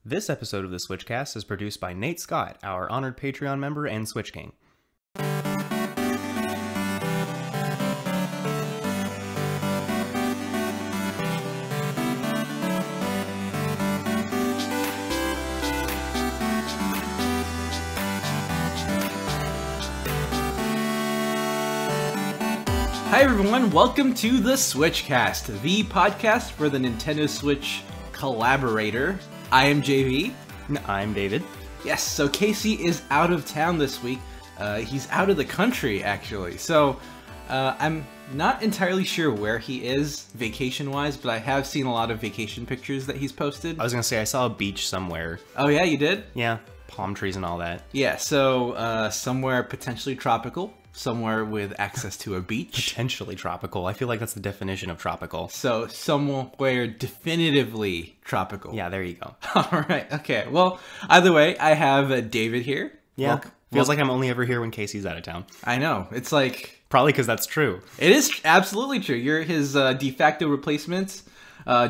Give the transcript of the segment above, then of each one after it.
This episode of the SwitchCast is produced by Nate Scott, our honored Patreon member and Switch King. Hi everyone, welcome to the SwitchCast, the podcast for the Nintendo Switch collaborator. I am JV. I'm David. Yes, so Casey is out of town this week. He's out of the country, actually. So I'm not entirely sure where he is vacation-wise, but I have seen a lot of vacation pictures that he's posted. I was gonna say, I saw a beach somewhere. Oh yeah, you did? Yeah, palm trees and all that. Yeah, so somewhere potentially tropical. Somewhere with access to a beach. Potentially tropical. I feel like that's the definition of tropical. So somewhere definitively tropical. Yeah, there you go. All right. Okay. Well, either way, I have David here. Yeah. Feels like I'm only ever here when Casey's out of town. I know. It's like... Probably because that's true. It is absolutely true. You're his de facto replacement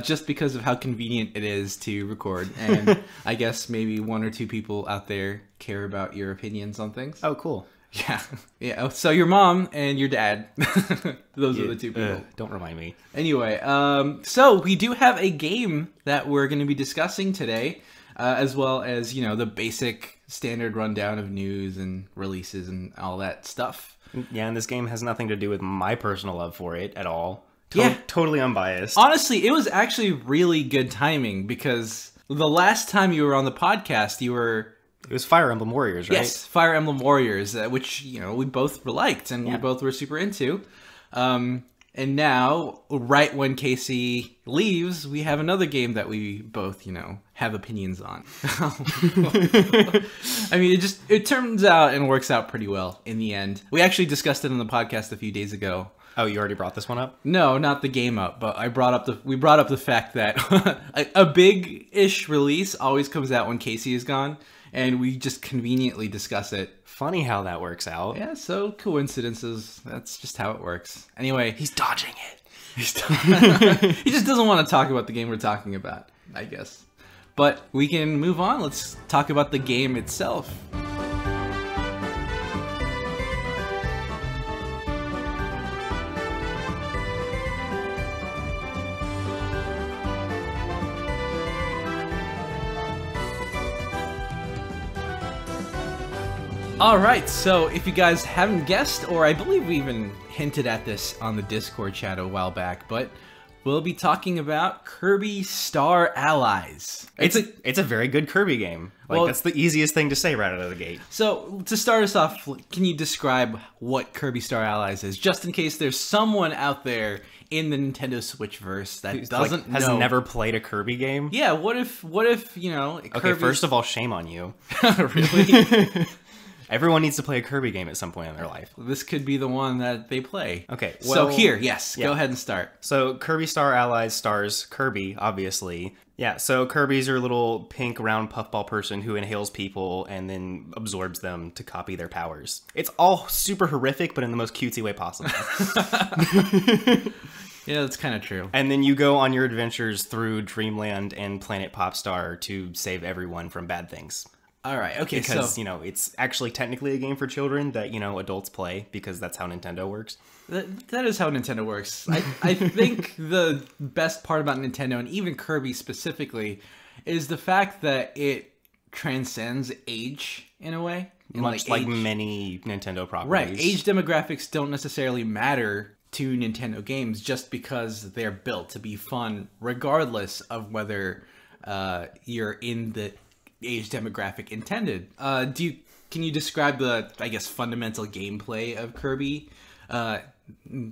just because of how convenient it is to record. And I guess maybe one or two people out there care about your opinions on things. Oh, cool. Yeah. So your mom and your dad, those are the two people. Don't remind me. Anyway, so we do have a game that we're going to be discussing today, as well as, you know, the basic standard rundown of news and releases and all that stuff. Yeah, and this game has nothing to do with my personal love for it at all. Yeah. Totally unbiased. Honestly, it was actually really good timing because the last time you were on the podcast, you were... It was Fire Emblem Warriors, right? Yes, Fire Emblem Warriors, which, you know, we both liked and we both were super into. And now, right when Casey leaves, we have another game that we both, you know, have opinions on. I mean, it turns out and works out pretty well in the end. We actually discussed it on the podcast a few days ago. Oh, you already brought this one up? No, not the game up, but we brought up the fact that a big-ish release always comes out when Casey is gone. And we just conveniently discuss it. Funny how that works out. Yeah, so coincidences. That's just how it works. Anyway. He's dodging it. He just doesn't want to talk about the game we're talking about, I guess. But we can move on. Let's talk about the game itself. Alright, so if you guys haven't guessed, or I believe we even hinted at this on the Discord chat a while back, but we'll be talking about Kirby Star Allies. It's a very good Kirby game. Like, that's the easiest thing to say right out of the gate. So, to start us off, can you describe what Kirby Star Allies is? Just in case there's someone out there in the Nintendo Switchverse that doesn't has never played a Kirby game? Yeah, what if, you know... Okay, first of all, shame on you. Really? Everyone needs to play a Kirby game at some point in their life. This could be the one that they play. Okay, well... So here, yes, go ahead and start. So Kirby Star Allies stars Kirby, obviously. Yeah, so Kirby's your little pink round puffball person who inhales people and then absorbs them to copy their powers. It's all super horrific, but in the most cutesy way possible. Yeah, that's kind of true. And then you go on your adventures through Dreamland and Planet Popstar to save everyone from bad things. All right, okay, because, you know, it's actually technically a game for children that, you know, adults play because that's how Nintendo works. That is how Nintendo works. I think the best part about Nintendo, and even Kirby specifically, is the fact that it transcends age in a way. Much like many Nintendo properties. Right, age demographics don't necessarily matter to Nintendo games just because they're built to be fun, regardless of whether you're in the age demographic intended. Can you describe the, I guess, fundamental gameplay of Kirby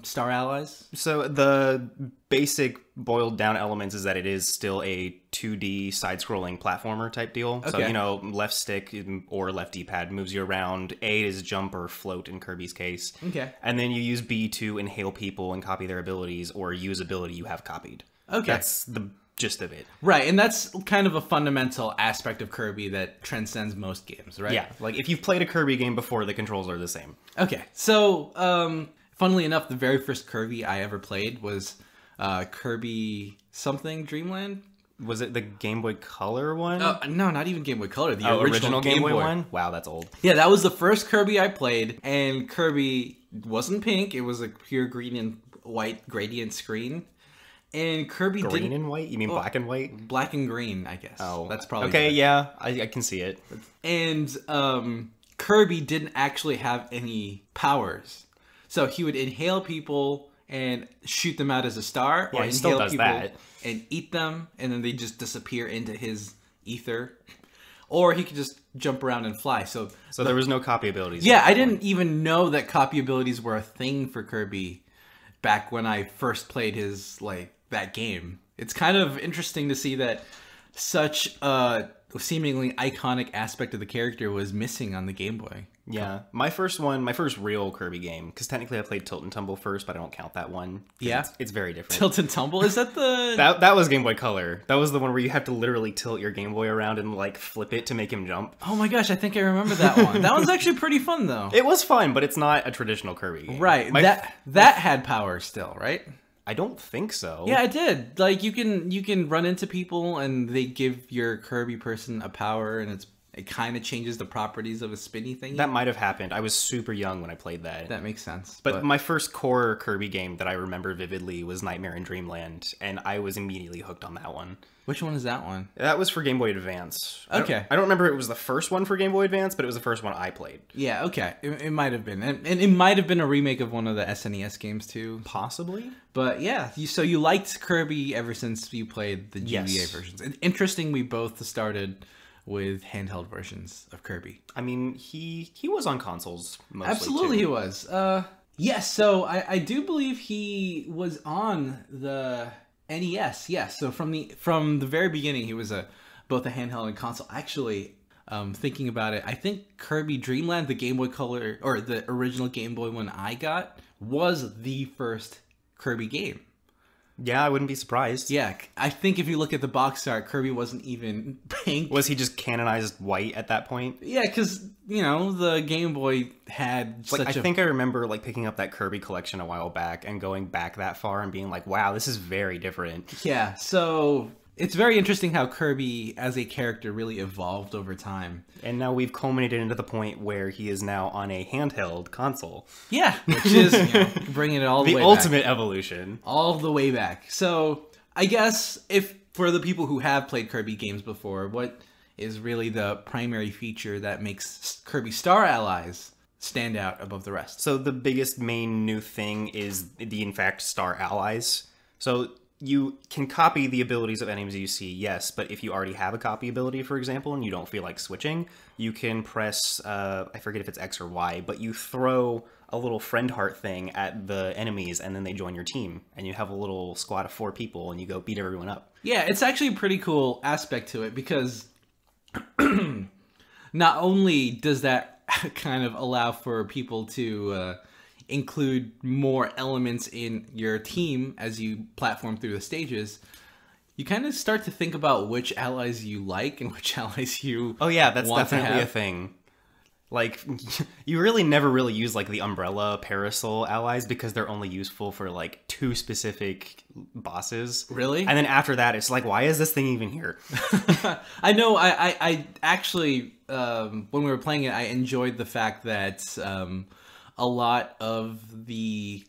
Star Allies? So the basic boiled down elements is that it is still a 2D side-scrolling platformer type deal. Okay. So, you know, left stick or left D-pad moves you around. A is jump or float in Kirby's case. Okay. And then you use B to inhale people and copy their abilities or use ability you have copied. Okay. That's the gist of it. Right, and that's kind of a fundamental aspect of Kirby that transcends most games, right? Yeah, like if you've played a Kirby game before, the controls are the same. Okay, so funnily enough, the very first Kirby I ever played was Kirby something Dreamland. Was it the Game Boy Color one? No, not even Game Boy Color. The original Game Boy one? Wow, that's old. Yeah, that was the first Kirby I played, and Kirby wasn't pink. It was a pure green and white gradient screen. And Kirby didn't... Green and white? You mean black and white? Black and green, I guess. Oh. That's probably... Okay, yeah, I can see it. And Kirby didn't actually have any powers. So he would inhale people and shoot them out as a star, or he still inhale does people that. and eat them, and then they just disappear into his ether. Or he could just jump around and fly. So there was no copy abilities. Yeah, I didn't even know that copy abilities were a thing for Kirby back when I first played his, that game. It's kind of interesting to see that such a seemingly iconic aspect of the character was missing on the Game Boy. Yeah, my first real Kirby game, because technically I played Tilt and Tumble first, but I don't count that one. Yeah, it's very different. Tilt and Tumble, is that the that was Game Boy Color? That was the one where you have to literally tilt your Game Boy around and flip it to make him jump. Oh my gosh, I think I remember that one. That one's actually pretty fun though. It was fun, but it's not a traditional Kirby game. Right, that had power still, right? I don't think so. Yeah, it did. You can run into people and they give your Kirby person a power, and it kind of changes the properties of a spinny thing. That might have happened. I was super young when I played that. That makes sense. But my first core Kirby game that I remember vividly was Nightmare in Dreamland, and I was immediately hooked on that one. Which one is that one? That was for Game Boy Advance. Okay. I don't remember if it was the first one for Game Boy Advance, but it was the first one I played. Yeah, okay. It might have been. And it might have been a remake of one of the SNES games, too. Possibly. But yeah, so you liked Kirby ever since you played the GBA versions. And interesting, we both started with handheld versions of Kirby. I mean, he was on consoles mostly, Absolutely, too. he was. Yes, so I do believe he was on the NES. Yes, so from the very beginning, he was both a handheld and console. Actually, thinking about it, I think Kirby Dream Land, the Game Boy Color, or the original Game Boy one I got, was the first Kirby game. Yeah, I wouldn't be surprised. Yeah, I think if you look at the box art, Kirby wasn't even pink. Was he just canonized white at that point? Yeah, because, the Game Boy had I think I remember, picking up that Kirby collection a while back and going back that far and being like, wow, this is very different. Yeah, so it's very interesting how Kirby as a character really evolved over time. And now we've culminated into the point where he is now on a handheld console. Yeah, which is, bringing it all the way back. The ultimate evolution. All the way back. So, I guess, if for the people who have played Kirby games before, what is really the primary feature that makes Kirby Star Allies stand out above the rest? So the biggest main new thing is in fact, Star Allies. So you can copy the abilities of enemies you see, yes, but if you already have a copy ability, for example, and you don't feel like switching, you can press, I forget if it's X or Y, but you throw a little friend heart thing at the enemies, and then they join your team, and you have a little squad of 4 people, and you go beat everyone up. Yeah, it's actually a pretty cool aspect to it, because not only does that kind of allow for people to include more elements in your team as you platform through the stages, you kind of start to think about which allies you like and which allies you Oh yeah, that's want definitely to have. a thing. You really never really use the umbrella parasol allies because they're only useful for 2 specific bosses. Really? And then after that, it's why is this thing even here? I know. I actually, when we were playing it, I enjoyed the fact that a lot of the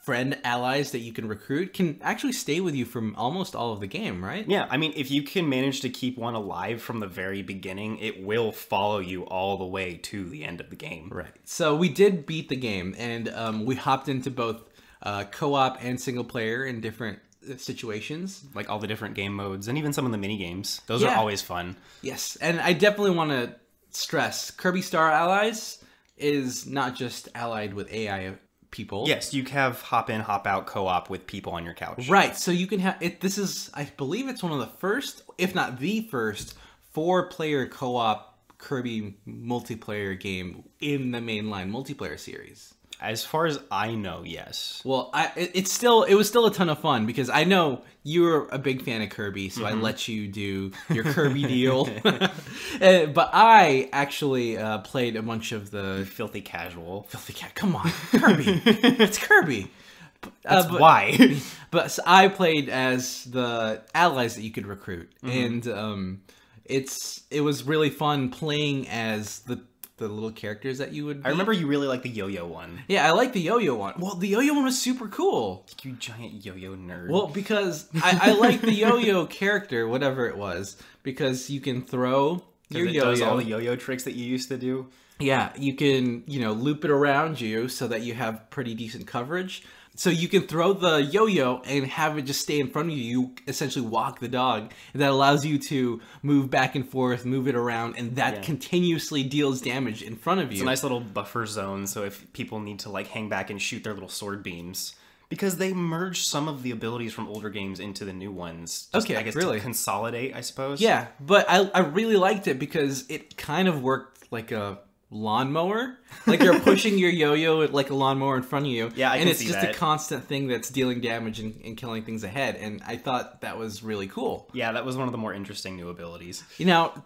friend allies that you can recruit can actually stay with you from almost all of the game, right? Yeah, I mean, if you can manage to keep one alive from the very beginning, it will follow you all the way to the end of the game. Right. So we did beat the game, and we hopped into both co-op and single player in different situations. All the different game modes, and even some of the mini games. Those are always fun. Yes, and I definitely want to stress, Kirby Star Allies is not just allied with AI people. Yes, you have hop in, hop out co-op with people on your couch. Right, so you can have it. This is, I believe it's one of the first, if not the first, 4-player co-op Kirby multiplayer game in the mainline multiplayer series. As far as I know, yes. Well, it was still a ton of fun because I know you're a big fan of Kirby, so I let you do your Kirby deal. But I actually played a bunch of the Filthy casual. Filthy cat. Come on, Kirby. It's Kirby. That's why. But I played as the allies that you could recruit, and it was really fun playing as the little characters that you would be. I remember you really liked the yo-yo one. Yeah, I like the yo-yo one. Well, the yo-yo one was super cool. You giant yo-yo nerd. Well, because I like the yo-yo character, whatever it was, because you can throw your yo-yo. Does all the yo-yo tricks that you used to do. Yeah, you can, loop it around you so that you have pretty decent coverage. So you can throw the yo-yo and have it just stay in front of you. You essentially walk the dog. And that allows you to move back and forth, move it around, and that continuously deals damage in front of you. It's a nice little buffer zone, so if people need to like hang back and shoot their little sword beams. Because they merged some of the abilities from older games into the new ones. Just, I guess really to consolidate, I suppose. Yeah, but I really liked it because it kind of worked like a lawnmower. Like you're pushing your yo-yo like a lawnmower in front of you. Yeah, I can see that. And it's just a constant thing that's dealing damage and killing things ahead. And I thought that was really cool. Yeah, that was one of the more interesting new abilities.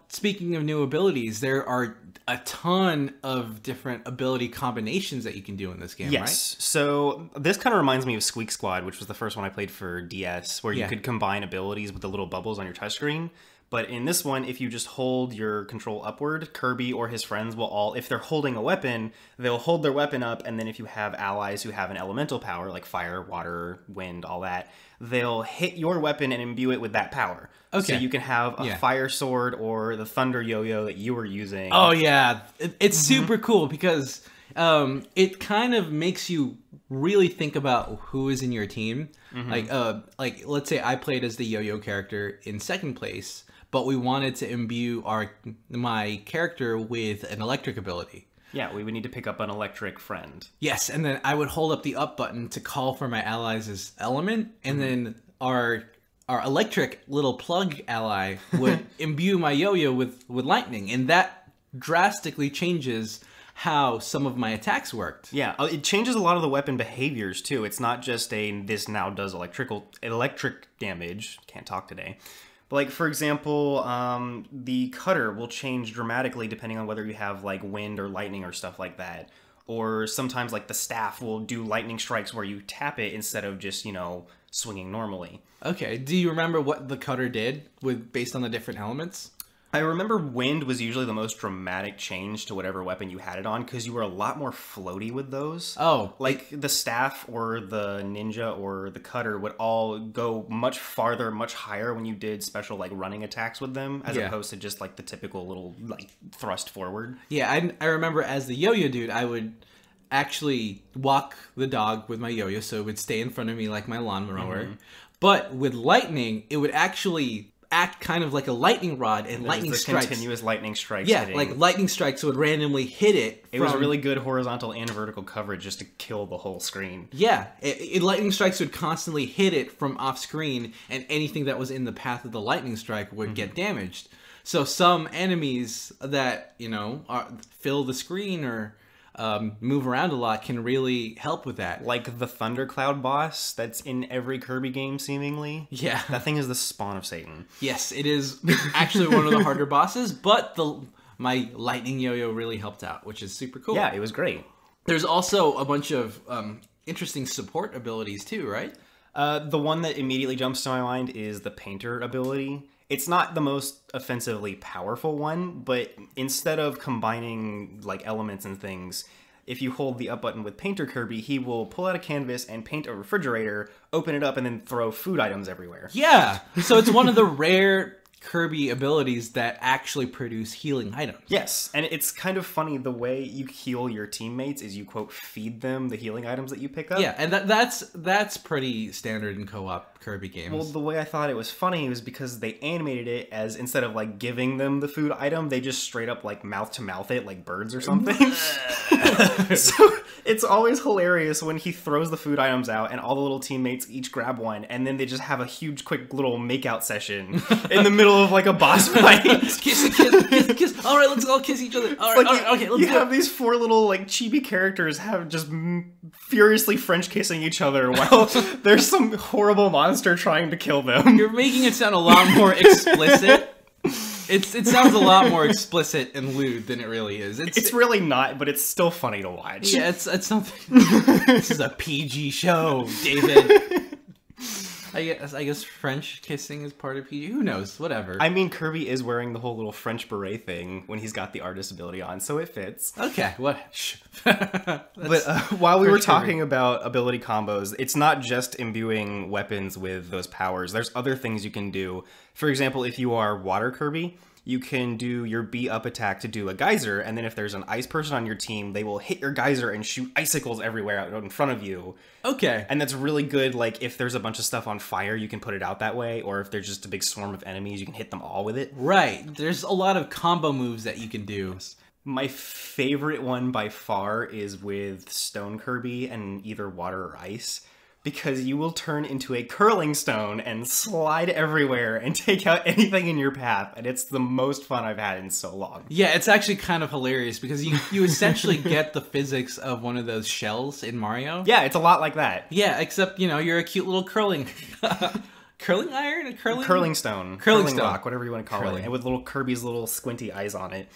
Speaking of new abilities, there are a ton of different ability combinations that you can do in this game, right? Yes. So this kind of reminds me of Squeak Squad, which was the first one I played for DS, where you could combine abilities with the little bubbles on your touchscreen. But in this one, if you just hold your control upward, Kirby or his friends will all, if they're holding a weapon, they'll hold their weapon up, and then if you have allies who have an elemental power, like fire, water, wind, all that, they'll hit your weapon and imbue it with that power. Okay. So you can have a fire sword or the thunder yo-yo that you were using. Oh yeah, it's super cool because it kind of makes you really think about who is in your team. Like let's say I played as the yo-yo character in second place, but we wanted to imbue my character with an electric ability. Yeah, we would need to pick up an electric friend. Yes, and then I would hold up the up button to call for my allies' element, and then our electric little plug ally would imbue my yo-yo with lightning, and that drastically changes how some of my attacks worked. Yeah, it changes a lot of the weapon behaviors too. It's not just this now does electric damage. Can't talk today. But like for example, the cutter will change dramatically depending on whether you have like wind or lightning or stuff like that. Or sometimes like the staff will do lightning strikes where you tap it instead of just, swinging normally. Okay, do you remember what the cutter did based on the different elements? I remember wind was usually the most dramatic change to whatever weapon you had it on because you were a lot more floaty with those. Oh. Like the staff or the ninja or the cutter would all go much farther, much higher when you did special like running attacks with them as opposed to just like the typical little like thrust forward. Yeah, I remember as the yo-yo dude, I would actually walk the dog with my yo-yo so it would stay in front of me like my lawnmower. But with lightning, it would actually act kind of like a lightning rod and lightning strikes. Continuous lightning strikes. Yeah, like lightning strikes would randomly hit it. It was really good horizontal and vertical coverage just to kill the whole screen. Yeah, lightning strikes would constantly hit it from off screen, and anything that was in the path of the lightning strike would get damaged. So some enemies that fill the screen or move around a lot can really help with that. Like the Thundercloud boss that's in every Kirby game, seemingly. Yeah. That thing is the spawn of Satan. Yes, it is actually one of the harder bosses, but my lightning yo-yo really helped out, which is super cool. Yeah, it was great. There's also a bunch of interesting support abilities too, right? The one that immediately jumps to my mind is the Painter ability. It's not the most offensively powerful one, but instead of combining like elements and things, if you hold the up button with Painter Kirby, he will pull out a canvas and paint a refrigerator, open it up, and then throw food items everywhere. Yeah, so it's one of the rare Kirby abilities that actually produce healing items. Yes, and it's kind of funny the way you heal your teammates is you, quote, feed them the healing items that you pick up. Yeah, and that's pretty standard in co-op Kirby games. Well, the way I thought it was funny was because they animated it as instead of like giving them the food item, they just straight up like mouth-to-mouth it like birds or something. So it's always hilarious when he throws the food items out and all the little teammates each grab one, and then they just have a huge quick little makeout session in the middle of like a boss fight. kiss. All right, let's all kiss each other. All right, okay, let's you have these four little like chibi characters have just furiously French kissing each other while there's some horrible monster trying to kill them. You're making it sound a lot more explicit. It sounds a lot more explicit and lewd than it really is. It's really not, but it's still funny to watch. Yeah, it's something. This is a PG show, David. I guess French kissing is part of PG. Who knows? Whatever. I mean, Kirby is wearing the whole little French beret thing when he's got the artist ability on, so it fits. Okay, what? But while we were talking about ability combos, it's not just imbuing weapons with those powers. There's other things you can do. For example, if you are Water Kirby, you can do your B up attack to do a geyser, and then if there's an ice person on your team, they will hit your geyser and shoot icicles everywhere out in front of you. Okay. And that's really good, like, if there's a bunch of stuff on fire, you can put it out that way, or if there's just a big swarm of enemies, you can hit them all with it. Right. There's a lot of combo moves that you can do. My favorite one by far is with Stone Kirby and either water or ice, because you will turn into a curling stone and slide everywhere and take out anything in your path, and it's the most fun I've had in so long. Yeah, it's actually kind of hilarious because you essentially get the physics of one of those shells in Mario. Yeah, it's a lot like that. Yeah, except, you're a cute little curling... curling iron? A curling stone. Curling stone. Rock, whatever you want to call it. And with little Kirby's little squinty eyes on it.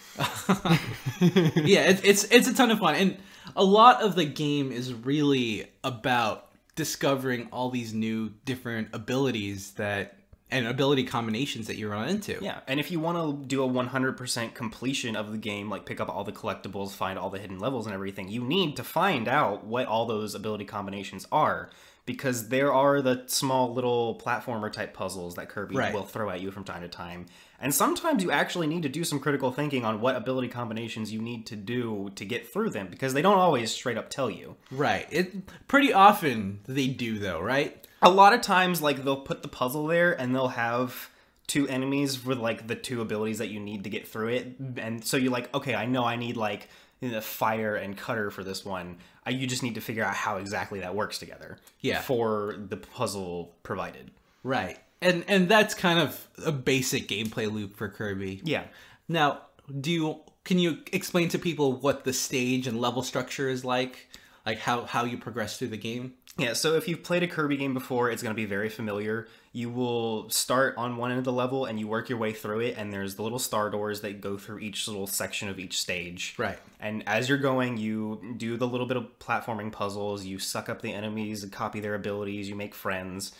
Yeah, it's a ton of fun. And a lot of the game is really about discovering all these new different abilities and ability combinations that you run into. Yeah, and if you want to do a 100% completion of the game, like pick up all the collectibles, find all the hidden levels and everything, you need to find out what all those ability combinations are, because there are the small little platformer type puzzles that Kirby will throw at you from time to time. And sometimes you actually need to do some critical thinking on what ability combinations you need to do to get through them, because they don't always straight up tell you. Right. Pretty often they do, though, right? A lot of times, like, they'll put the puzzle there and they'll have two enemies with, like, the two abilities that you need to get through it. And so you're like, okay, I know I need, like, the fire and cutter for this one. You just need to figure out how exactly that works together. Yeah. For the puzzle provided. Right. And that's kind of a basic gameplay loop for Kirby. Yeah. Now, can you explain to people what the stage and level structure is like? Like how you progress through the game? Yeah, so if you've played a Kirby game before, it's going to be very familiar. You will start on one end of the level and you work your way through it, and there's the little star doors that go through each little section of each stage. Right. And as you're going, you do the little bit of platforming puzzles, you suck up the enemies and copy their abilities, you make friends.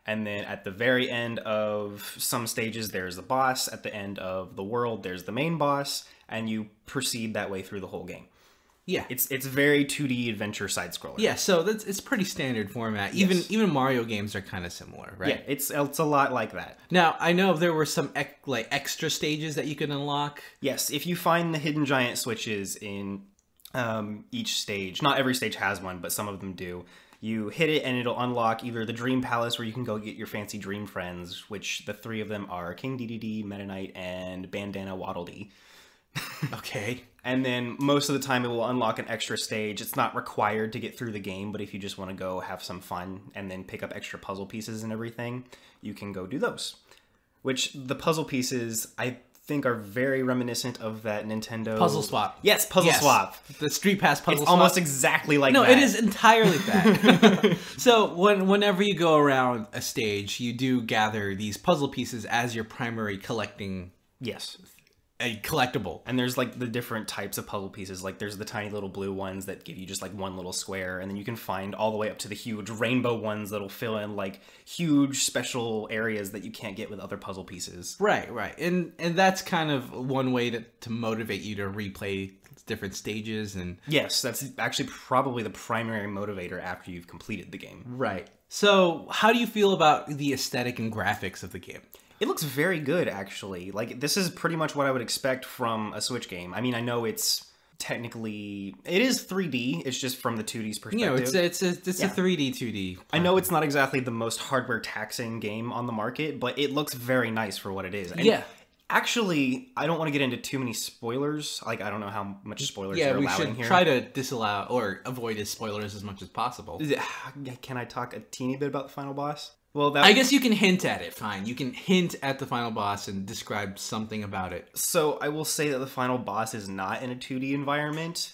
And then at the very end of some stages, there's the boss. At the end of the world, there's the main boss, and you proceed that way through the whole game. Yeah, it's very 2D adventure side scroller. Yeah, so it's pretty standard format. Even Mario games are kind of similar, right? Yeah, it's a lot like that. Now I know there were some extra stages that you could unlock. Yes, if you find the hidden giant switches in each stage, not every stage has one, but some of them do. You hit it and it'll unlock either the Dream Palace where you can go get your fancy dream friends, which the three of them are King Dedede, Meta Knight, and Bandana Waddle Dee. Okay. And then most of the time it will unlock an extra stage. It's not required to get through the game, but if you just want to go have some fun and then pick up extra puzzle pieces and everything, you can go do those. Which the puzzle pieces, I think, are very reminiscent of that Nintendo... Puzzle Swap. Yes, Puzzle Swap. The Street Pass Puzzle Swap. It's almost exactly like that. No, it is entirely that. So whenever you go around a stage, you do gather these puzzle pieces as your primary collecting... Yes. A collectible. And there's like the different types of puzzle pieces. Like there's the tiny little blue ones that give you just like one little square, and then you can find all the way up to the huge rainbow ones that'll fill in like huge special areas that you can't get with other puzzle pieces. Right. And that's kind of one way to motivate you to replay different stages. And yes, that's actually probably the primary motivator after you've completed the game. Right. So how do you feel about the aesthetic and graphics of the game? It looks very good, actually. Like, this is pretty much what I would expect from a Switch game. I mean, I know it's technically... It is 3D, it's just from the 2D's perspective. You know, it's a 3D, 2D. I know it's not exactly the most hardware-taxing game on the market, but it looks very nice for what it is. And yeah. Actually, I don't want to get into too many spoilers. Like, I don't know how much spoilers you're allowing here. Yeah, we should try to disallow or avoid spoilers as much as possible. Can I talk a teeny bit about the final boss? Well, I guess you can hint at it, fine. You can hint at the final boss and describe something about it. So I will say that the final boss is not in a 2D environment,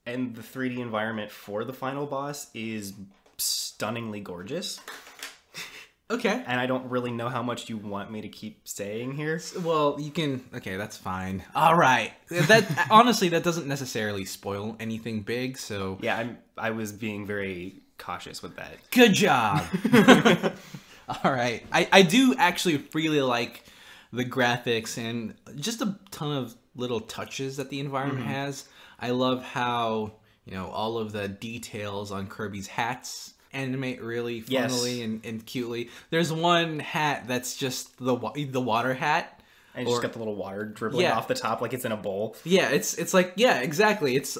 and the 3D environment for the final boss is stunningly gorgeous. Okay. And I don't really know how much you want me to keep saying here. Well, you can. Okay, that's fine. All right. That honestly, that doesn't necessarily spoil anything big. So Yeah, I was being very cautious with that. good job. All right. I do actually really like the graphics and just a ton of little touches that the environment has. I love how, all of the details on Kirby's hats animate really funnily and cutely. There's one hat that's just the water hat. And just got the little water dribbling off the top like it's in a bowl. Yeah, it's like, yeah, exactly. It's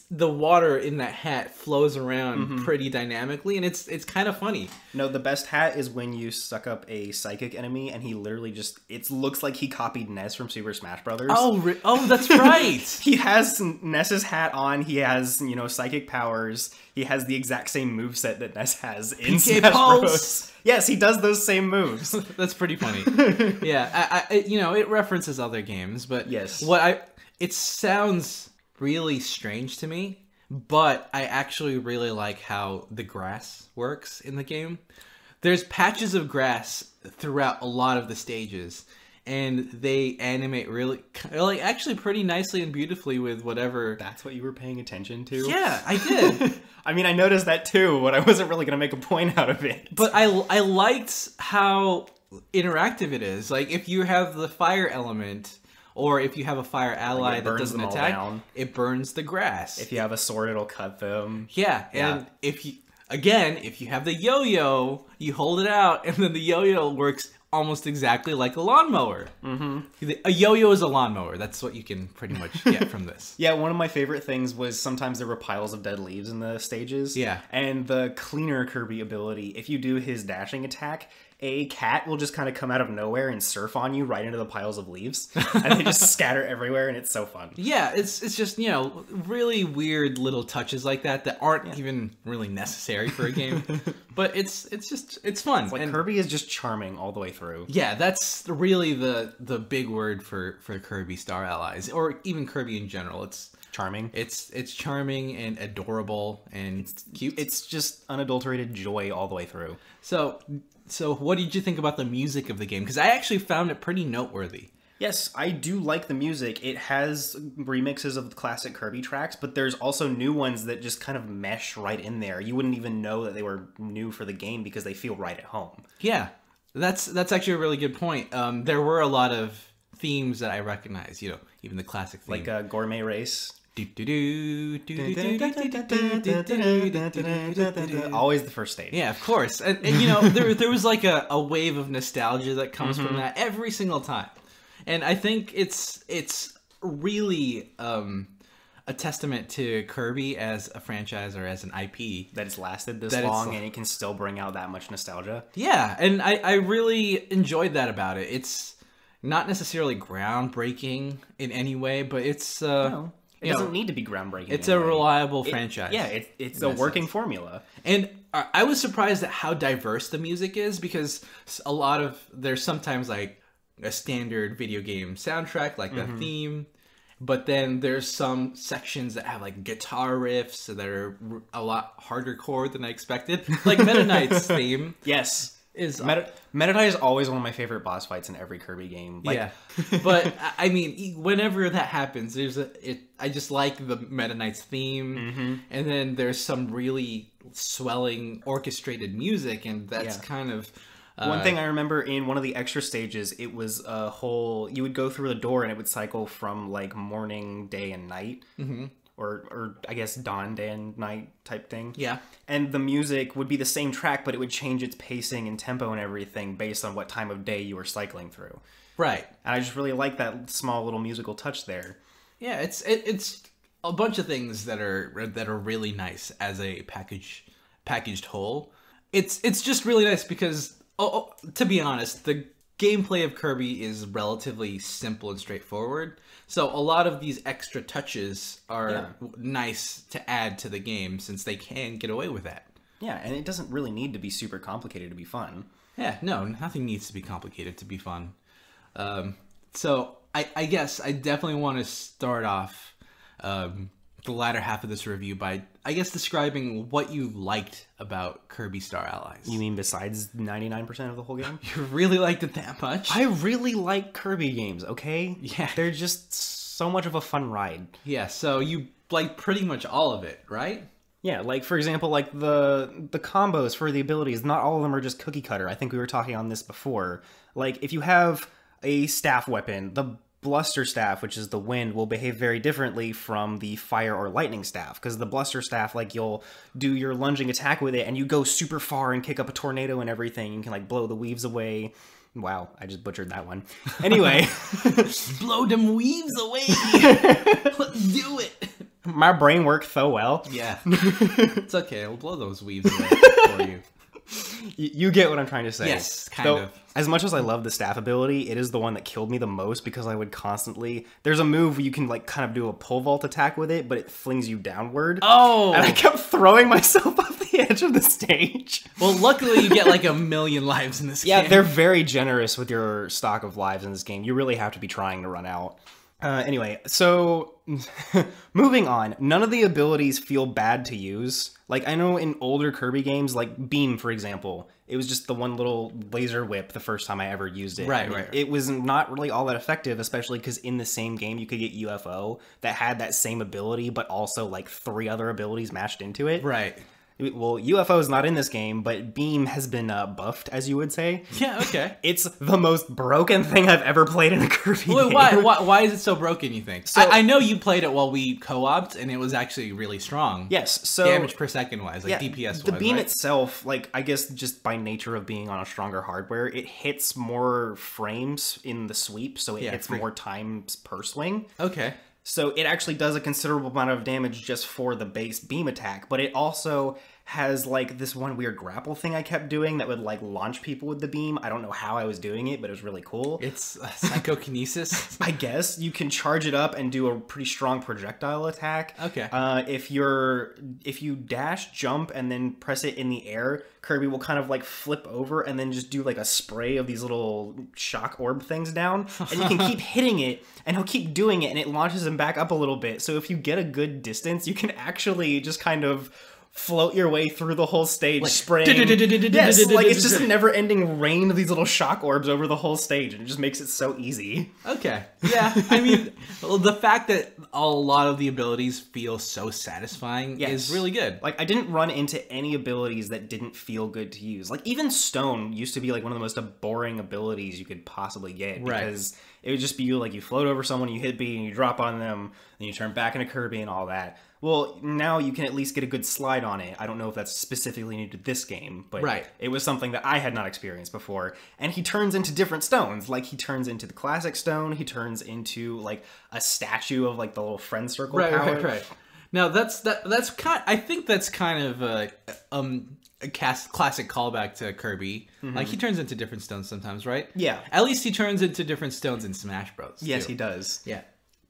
the water in that hat flows around pretty dynamically, and it's kind of funny. No, the best hat is when you suck up a psychic enemy, and he literally it looks like he copied Ness from Super Smash Brothers. Oh, that's right. He has Ness's hat on. He has, psychic powers. He has the exact same moveset that Ness has in PK Smash Pulse. Bros. Yes, he does those same moves. That's pretty funny. Yeah, it references other games, but yes, it sounds really strange to me, but I actually really like how the grass works in the game. There's patches of grass throughout a lot of the stages, and they animate really, actually pretty nicely and beautifully with whatever. That's what you were paying attention to? Yeah, I did. I mean, I noticed that too, but I wasn't really going to make a point out of it. But I liked how interactive it is. Like, if you have the fire element, or if you have a fire ally that doesn't attack, it burns the grass. If you have a sword, it'll cut them. Yeah, and if you have the yo-yo, you hold it out, and then the yo-yo works almost exactly like a lawnmower. A yo-yo is a lawnmower. That's what you can pretty much get from this. Yeah, one of my favorite things was sometimes there were piles of dead leaves in the stages. Yeah. And the cleaner Kirby ability, if you do his dashing attack, a cat will just kind of come out of nowhere and surf on you right into the piles of leaves. And they just scatter everywhere, and it's so fun. Yeah, it's just, really weird little touches like that aren't even really necessary for a game. But it's fun. It's like Kirby is just charming all the way through. Yeah, that's really the big word for Kirby Star Allies, or even Kirby in general. It's charming. It's charming and adorable and it's cute. It's just unadulterated joy all the way through. So what did you think about the music of the game? Because I actually found it pretty noteworthy. Yes, I do like the music. It has remixes of the classic Kirby tracks, but there's also new ones that just kind of mesh right in there. You wouldn't even know that they were new for the game because they feel right at home. Yeah, that's actually a really good point. There were a lot of themes that I recognize, even the classic theme. Like a Gourmet Race. Always the first stage. Yeah, of course. And there was like a wave of nostalgia that comes from that every single time. And I think it's really a testament to Kirby as a franchise or as an IP. That it's lasted this long and it can still bring out that much nostalgia. Yeah, and I really enjoyed that about it. It's not necessarily groundbreaking in any way, but it's... No. It doesn't need to be groundbreaking. It's a reliable franchise. Yeah, it's a working formula. And I was surprised at how diverse the music is, because there's sometimes like a standard video game soundtrack, like the theme, but then there's some sections that have like guitar riffs that are a lot harder core than I expected. Like Meta Knight's theme. Yes. Meta Knight is always one of my favorite boss fights in every Kirby game. Yeah, but I mean, whenever that happens, I just like the Meta Knight's theme, and then there's some really swelling orchestrated music, and that's kind of one thing I remember in one of the extra stages. It was a whole, you would go through the door and it would cycle from like morning, day, and night. Or I guess dawn, day, and night type thing. Yeah. And the music would be the same track, but it would change its pacing and tempo and everything based on what time of day you were cycling through. Right. And I just really like that small little musical touch there. Yeah, it's a bunch of things that are really nice as a packaged whole. It's just really nice because, to be honest, the gameplay of Kirby is relatively simple and straightforward. So a lot of these extra touches are nice to add to the game since they can get away with that. Yeah, and it doesn't really need to be super complicated to be fun. Yeah, no, nothing needs to be complicated to be fun. So I guess I definitely want to start off the latter half of this review by, I guess, describing what you liked about Kirby Star Allies. You mean besides 99% of the whole game? You really liked it that much? I really like Kirby games, okay? Yeah. They're just so much of a fun ride. Yeah, so you like pretty much all of it, right? Yeah, like, for example, like, the combos for the abilities, not all of them are just cookie cutter. I think we were talking on this before. Like, if you have a staff weapon, the Bluster Staff, which is the wind, will behave very differently from the fire or lightning staff, because the Bluster Staff, like, you'll do your lunging attack with it, and you go super far and kick up a tornado and everything. You can, like, blow the weaves away. Wow, I just butchered that one. Anyway. Blow them weaves away! Let's do it! My brain worked so well. Yeah. It's okay, we'll blow those weaves away for you. You get what I'm trying to say. Yes, kind of. As much as I love the staff ability, it is the one that killed me the most because I would constantly... There's a move where you can, like, kind of do a pole vault attack with it, but it flings you downward. Oh! And I kept throwing myself off the edge of the stage. Well, luckily you get, like, 1,000,000 lives in this game. Yeah, they're very generous with your stock of lives in this game. You really have to be trying to run out. Anyway, so moving on, none of the abilities feel bad to use. Like, I know in older Kirby games, like Beam, for example, it was just the one little laser whip the first time I ever used it. Right. It was not really all that effective, especially because in the same game you could get UFO that had that same ability, but also like 3 other abilities matched into it. Right. Well, UFO is not in this game, but Beam has been buffed, as you would say. Yeah, okay. It's the most broken thing I've ever played in a Kirby game. Why is it so broken, you think? So, I know you played it while we co-opted, and it was actually really strong. Yes, so... damage per second wise, like DPS wise, the Beam right? itself, like, I guess just by nature of being on a stronger hardware, it hits more frames in the sweep, so it hits more times per swing. Okay. So it actually does a considerable amount of damage just for the base beam attack, but it also has like this one weird grapple thing I kept doing that would like launch people with the beam. I don't know how I was doing it, but it was really cool. It's psychokinesis. I guess you can charge it up and do a pretty strong projectile attack. Okay. If you dash, jump, and then press it in the air, Kirby will kind of like flip over and then just do like a spray of these little shock orb things down, and you can keep hitting it, and he'll keep doing it, and it launches him back up a little bit. So if you get a good distance, you can actually just kind of float your way through the whole stage, like, spraying. Yes, like it's just a never-ending rain of these little shock orbs over the whole stage, and it just makes it so easy. Okay, yeah, I mean, the fact that a lot of the abilities feel so satisfying is really good. Like, I didn't run into any abilities that didn't feel good to use. Like, even Stone used to be like one of the most boring abilities you could possibly get, because it would just be like you float over someone, you hit B, and you drop on them, then you turn back into Kirby and all that. Well, now you can at least get a good slide on it. I don't know if that's specifically new to this game, but it was something that I had not experienced before. And he turns into different stones. Like, he turns into the classic stone. He turns into, like, a statue of, like, the little friend circle power. Right. Now, that's kind. I think that's kind of a classic callback to Kirby. Like, he turns into different stones sometimes, right? Yeah. At least he turns into different stones in Smash Bros. Yes, he does. Yeah.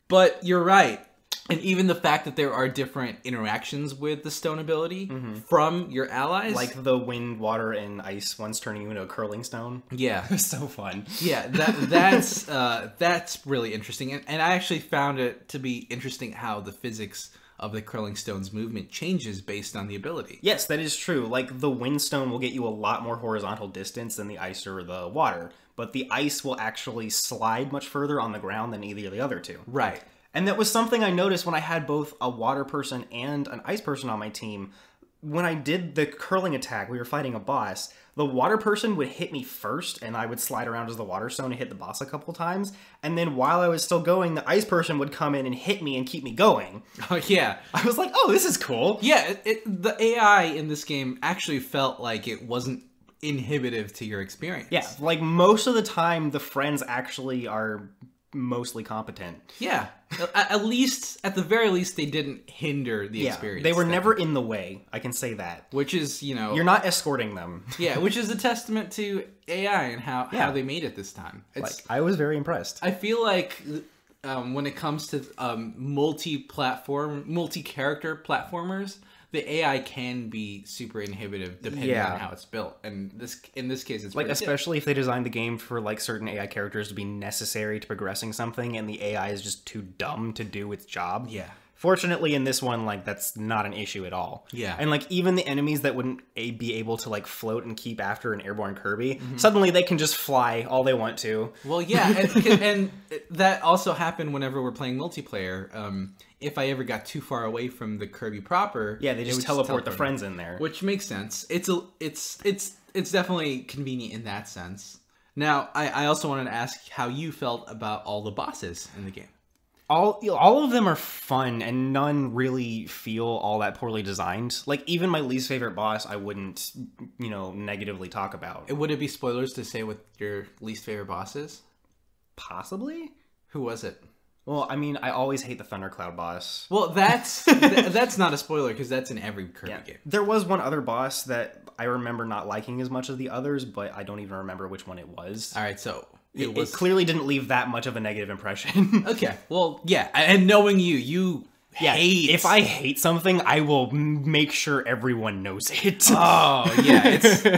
But you're right. And even the fact that there are different interactions with the stone ability from your allies. Like the wind, water, and ice ones turning you into a curling stone. Yeah. It's so fun. Yeah, that's really interesting. And I actually found it to be interesting how the physics of the curling stone's movement changes based on the ability. Yes, that is true. Like, the wind stone will get you a lot more horizontal distance than the ice or the water. But the ice will actually slide much further on the ground than either of the other two. Right. And that was something I noticed when I had both a water person and an ice person on my team. When I did the curling attack, we were fighting a boss, the water person would hit me first, and I would slide around as the water stone and hit the boss a couple times. And then while I was still going, the ice person would come in and hit me and keep me going. Oh, yeah. I was like, oh, this is cool. Yeah, the AI in this game actually felt like it wasn't inhibitive to your experience. Yeah, like most of the time, the friends actually are mostly competent. Yeah. At the very least, they didn't hinder the experience. They were never in the way, I can say that. Which is, you're not escorting them. Yeah, which is a testament to AI and how they made it this time. I was very impressed. I feel like when it comes to multi-character platformers, the AI can be super inhibitive depending on how it's built. And in this case, it's like, especially if they designed the game for like certain AI characters to be necessary to progressing something, and the AI is just too dumb to do its job. Yeah. Fortunately, in this one, like, that's not an issue at all. Yeah. And, like, even the enemies that wouldn't be able to, like, float and keep after an airborne Kirby, suddenly they can just fly all they want to. Well, yeah, and that also happened whenever we're playing multiplayer. If I ever got too far away from the Kirby proper... Yeah, they just teleport the friends in there. Which makes sense. It's definitely convenient in that sense. Now, I also wanted to ask how you felt about all the bosses in the game. All of them are fun, and none really feel all that poorly designed. Like, even my least favorite boss, I wouldn't, negatively talk about. Would it be spoilers to say what your least favorite boss is? Possibly? Who was it? Well, I mean, I always hate the Thundercloud boss. Well, that's not a spoiler, because that's in every Kirby game. There was one other boss that I remember not liking as much as the others, but I don't even remember which one it was. All right, so... It clearly didn't leave that much of a negative impression. Okay, well, yeah, and knowing you hate... If I hate something, I will make sure everyone knows it. Oh, yeah,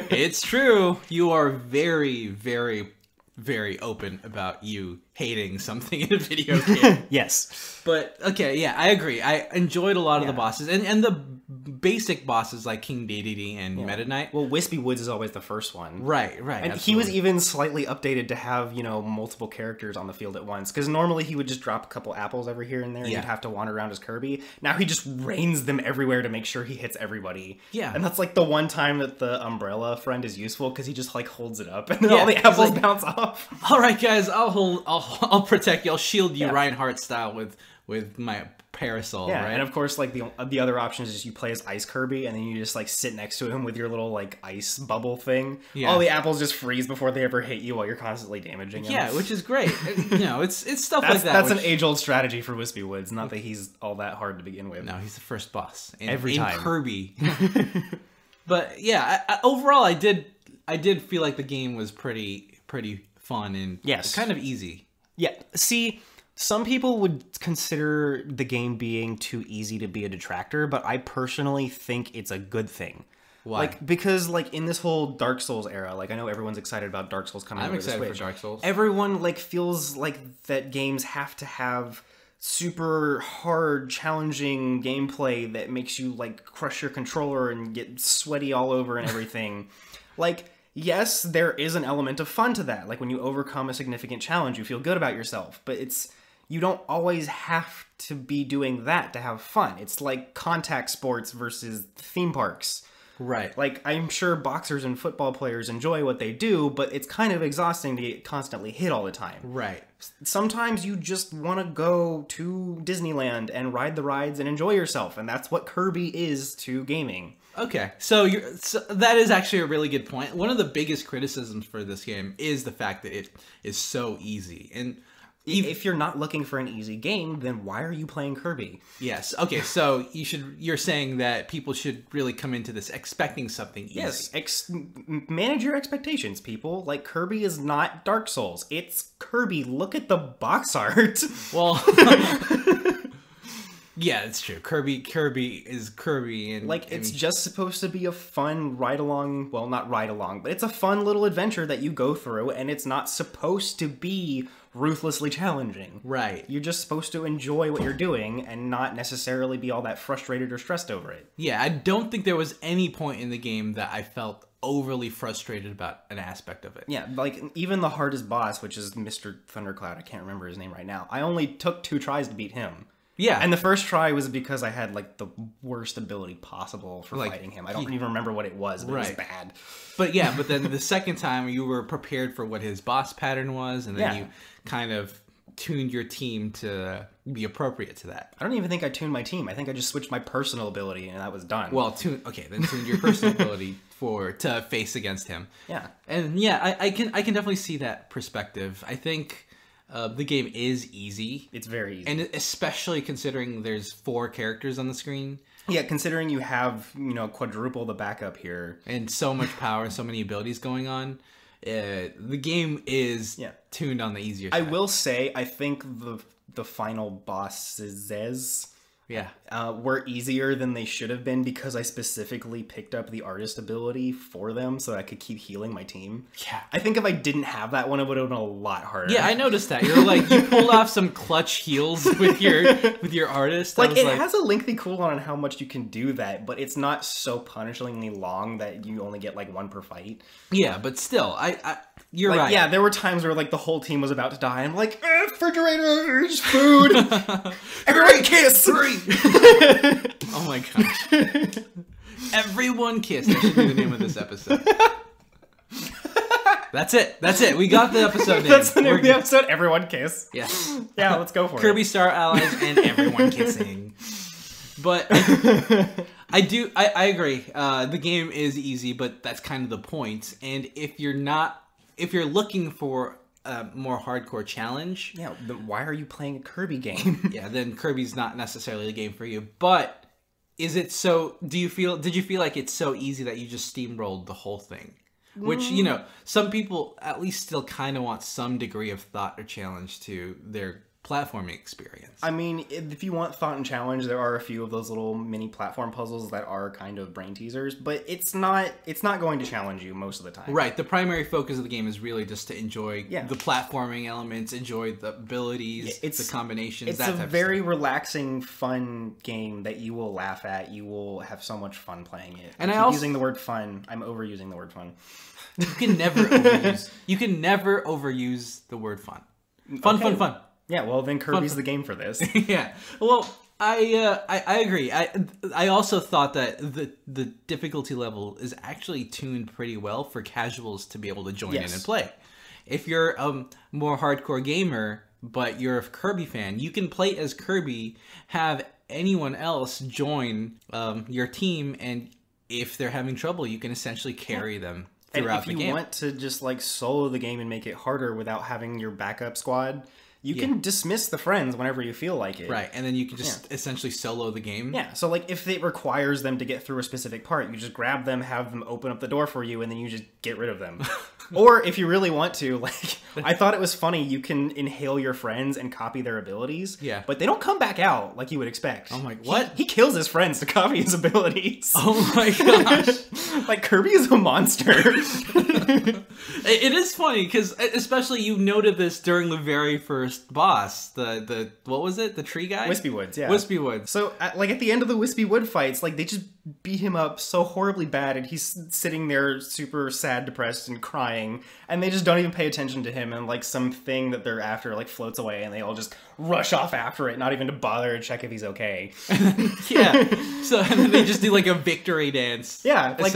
it's true. You are very, very, very open about you hating something in a video game. Yes. But, okay, yeah, I agree. I enjoyed a lot of the bosses, and the basic bosses like King Dedede and Meta Knight. Well, Wispy Woods is always the first one. Right. And absolutely. he was even slightly updated to have, multiple characters on the field at once. Because normally he would just drop a couple apples every here and there, and you'd have to wander around as Kirby. Now he just rains them everywhere to make sure he hits everybody. Yeah. And that's like the one time that the umbrella friend is useful, because he just like holds it up, and then all the apples bounce off. All right, guys, I'll protect you. I'll shield you, Reinhardt style, with my parasol. Yeah, right? and of course, like the other option is just you play as Ice Kirby, and then you just like sit next to him with your little like ice bubble thing. Yeah. All the apples just freeze before they ever hit you while you're constantly damaging him. Yeah, which is great. It's stuff like that. That's an age-old strategy for Wispy Woods. Not that he's all that hard to begin with. No, he's the first boss every time. In Kirby. But yeah, overall, I did feel like the game was pretty fun and kind of easy. Yeah. See, some people would consider the game being too easy to be a detractor, but I personally think it's a good thing. Why? Like, because like in this whole Dark Souls era, like I know everyone's excited about Dark Souls coming. I'm excited for Dark Souls. Everyone like feels like that games have to have super hard, challenging gameplay that makes you like crush your controller and get sweaty all over and everything. Like, yes, there is an element of fun to that. Like when you overcome a significant challenge, you feel good about yourself, but you don't always have to be doing that to have fun. It's like contact sports versus theme parks. Right. Like, I'm sure boxers and football players enjoy what they do, but it's kind of exhausting to get constantly hit all the time. Right. Sometimes you just want to go to Disneyland and ride the rides and enjoy yourself, and that's what Kirby is to gaming. Okay, so that is actually a really good point. One of the biggest criticisms for this game is the fact that it is so easy. And if you're not looking for an easy game, then why are you playing Kirby? Yes. Okay, so you're saying that people should really come into this expecting something easy. Yes, manage your expectations, people. Like, Kirby is not Dark Souls. It's Kirby. Look at the box art. Well... Yeah, it's true. Kirby is Kirby, and it's just supposed to be a fun ride-along. Well, not ride-along, but it's a fun little adventure that you go through, and it's not supposed to be ruthlessly challenging. Right. You're just supposed to enjoy what you're doing and not necessarily be all that frustrated or stressed over it. Yeah, I don't think there was any point in the game that I felt overly frustrated about an aspect of it. Yeah, like even the hardest boss, which is Mr. Thundercloud, I can't remember his name right now. I only took 2 tries to beat him. Yeah. And the first try was because I had, like, the worst ability possible for fighting him. I don't even remember what it was, but it was bad. But yeah, but then the second time you were prepared for what his boss pattern was, and then you kind of tuned your team to be appropriate to that. I don't even think I tuned my team. I think I just switched my personal ability, and that was done. Well, tuned your personal ability to face against him. Yeah. And yeah, I can definitely see that perspective. I think... the game is easy. It's very easy. And especially considering there's 4 characters on the screen. Yeah, considering you have, quadruple the backup here. And so much power and so many abilities going on. The game is tuned on the easier side. I will say, I think the final bosses, Yeah. Were easier than they should have been because I specifically picked up the artist ability for them so I could keep healing my team. Yeah. I think if I didn't have that one, it would have been a lot harder. Yeah, I noticed that. You're like, you pulled off some clutch heals with your artist. Like, it has a lengthy cooldown on how much you can do that, but it's not so punishingly long that you only get like one per fight. Yeah, but still, you're right. Yeah, there were times where like the whole team was about to die. I'm like, refrigerators, food, everybody kiss. Oh my gosh. Everyone kiss. That should be the name of this episode. That's it. We got the episode name. That's the name of the episode. Everyone kiss. Yes. Yeah, let's go for it. Kirby Star Allies and everyone kissing. But I agree. The game is easy, but that's kind of the point. And if you're looking for a more hardcore challenge, yeah, then why are you playing a Kirby game? Yeah, then Kirby's not necessarily the game for you. But is it so? Did you feel like it's so easy that you just steamrolled the whole thing? Which, some people at least still kind of want some degree of thought or challenge to their platforming experience. I mean, if you want thought and challenge, there are a few of those little mini platform puzzles that are kind of brain teasers, but it's not going to challenge you most of the time. Right. The primary focus of the game is really just to enjoy the platforming elements, enjoy the abilities, the combinations, It's a very relaxing, fun game that you will laugh at. You will have so much fun playing it. And I keep using the word fun. I'm overusing the word fun. You can never overuse the word fun. Fun. Yeah, well then Kirby's the game for this. Yeah. Well, I agree. I also thought that the difficulty level is actually tuned pretty well for casuals to be able to join in and play. If you're a more hardcore gamer, but you're a Kirby fan, you can play as Kirby, have anyone else join your team, and if they're having trouble, you can essentially carry them throughout the game. And if you want to just like solo the game and make it harder without having your backup squad, you can dismiss the friends whenever you feel like it. Right, and then you can just essentially solo the game. Yeah, so like if it requires them to get through a specific part, you just grab them, have them open up the door for you, and then you just get rid of them. Or if you really want to, like, I thought it was funny, you can inhale your friends and copy their abilities. Yeah. But they don't come back out like you would expect. Oh my, what? He kills his friends to copy his abilities. Oh my gosh. Like, Kirby is a monster. It is funny, because especially you noted this during the very first boss. The what was it? The tree guy? Wispy Woods, yeah. Wispy Woods. So, at the end of the Wispy Wood fights, like, they just beat him up so horribly bad, and he's sitting there super sad, depressed, and crying, and they just don't even pay attention to him, and, like, something that they're after, like, floats away, and they all just rush off after it, not even to bother to check if he's okay. Yeah. So, and then they just do, like, a victory dance. Yeah, like...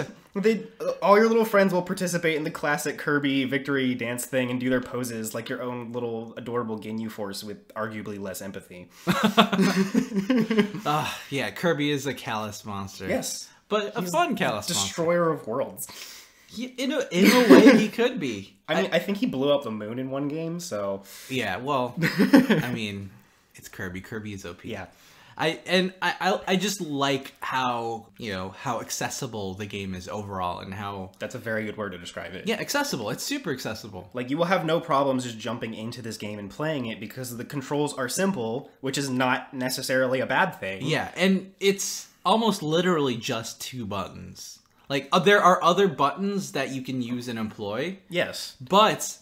all your little friends will participate in the classic Kirby victory dance thing and do their poses like your own little adorable Ginyu Force with arguably less empathy. Yeah, Kirby is a callous monster. Yes. But He's fun callous destroyer of worlds. In a way, he could be. I mean, I think he blew up the moon in one game, so... Yeah, well, I mean, it's Kirby. Kirby is OP. Yeah. I just like how accessible the game is overall, and how... That's a very good word to describe it. Yeah, accessible. It's super accessible. Like, you will have no problems just jumping into this game and playing it because the controls are simple, which is not necessarily a bad thing. Yeah, and it's almost literally just 2 buttons. Like, there are other buttons that you can use and employ. Yes. But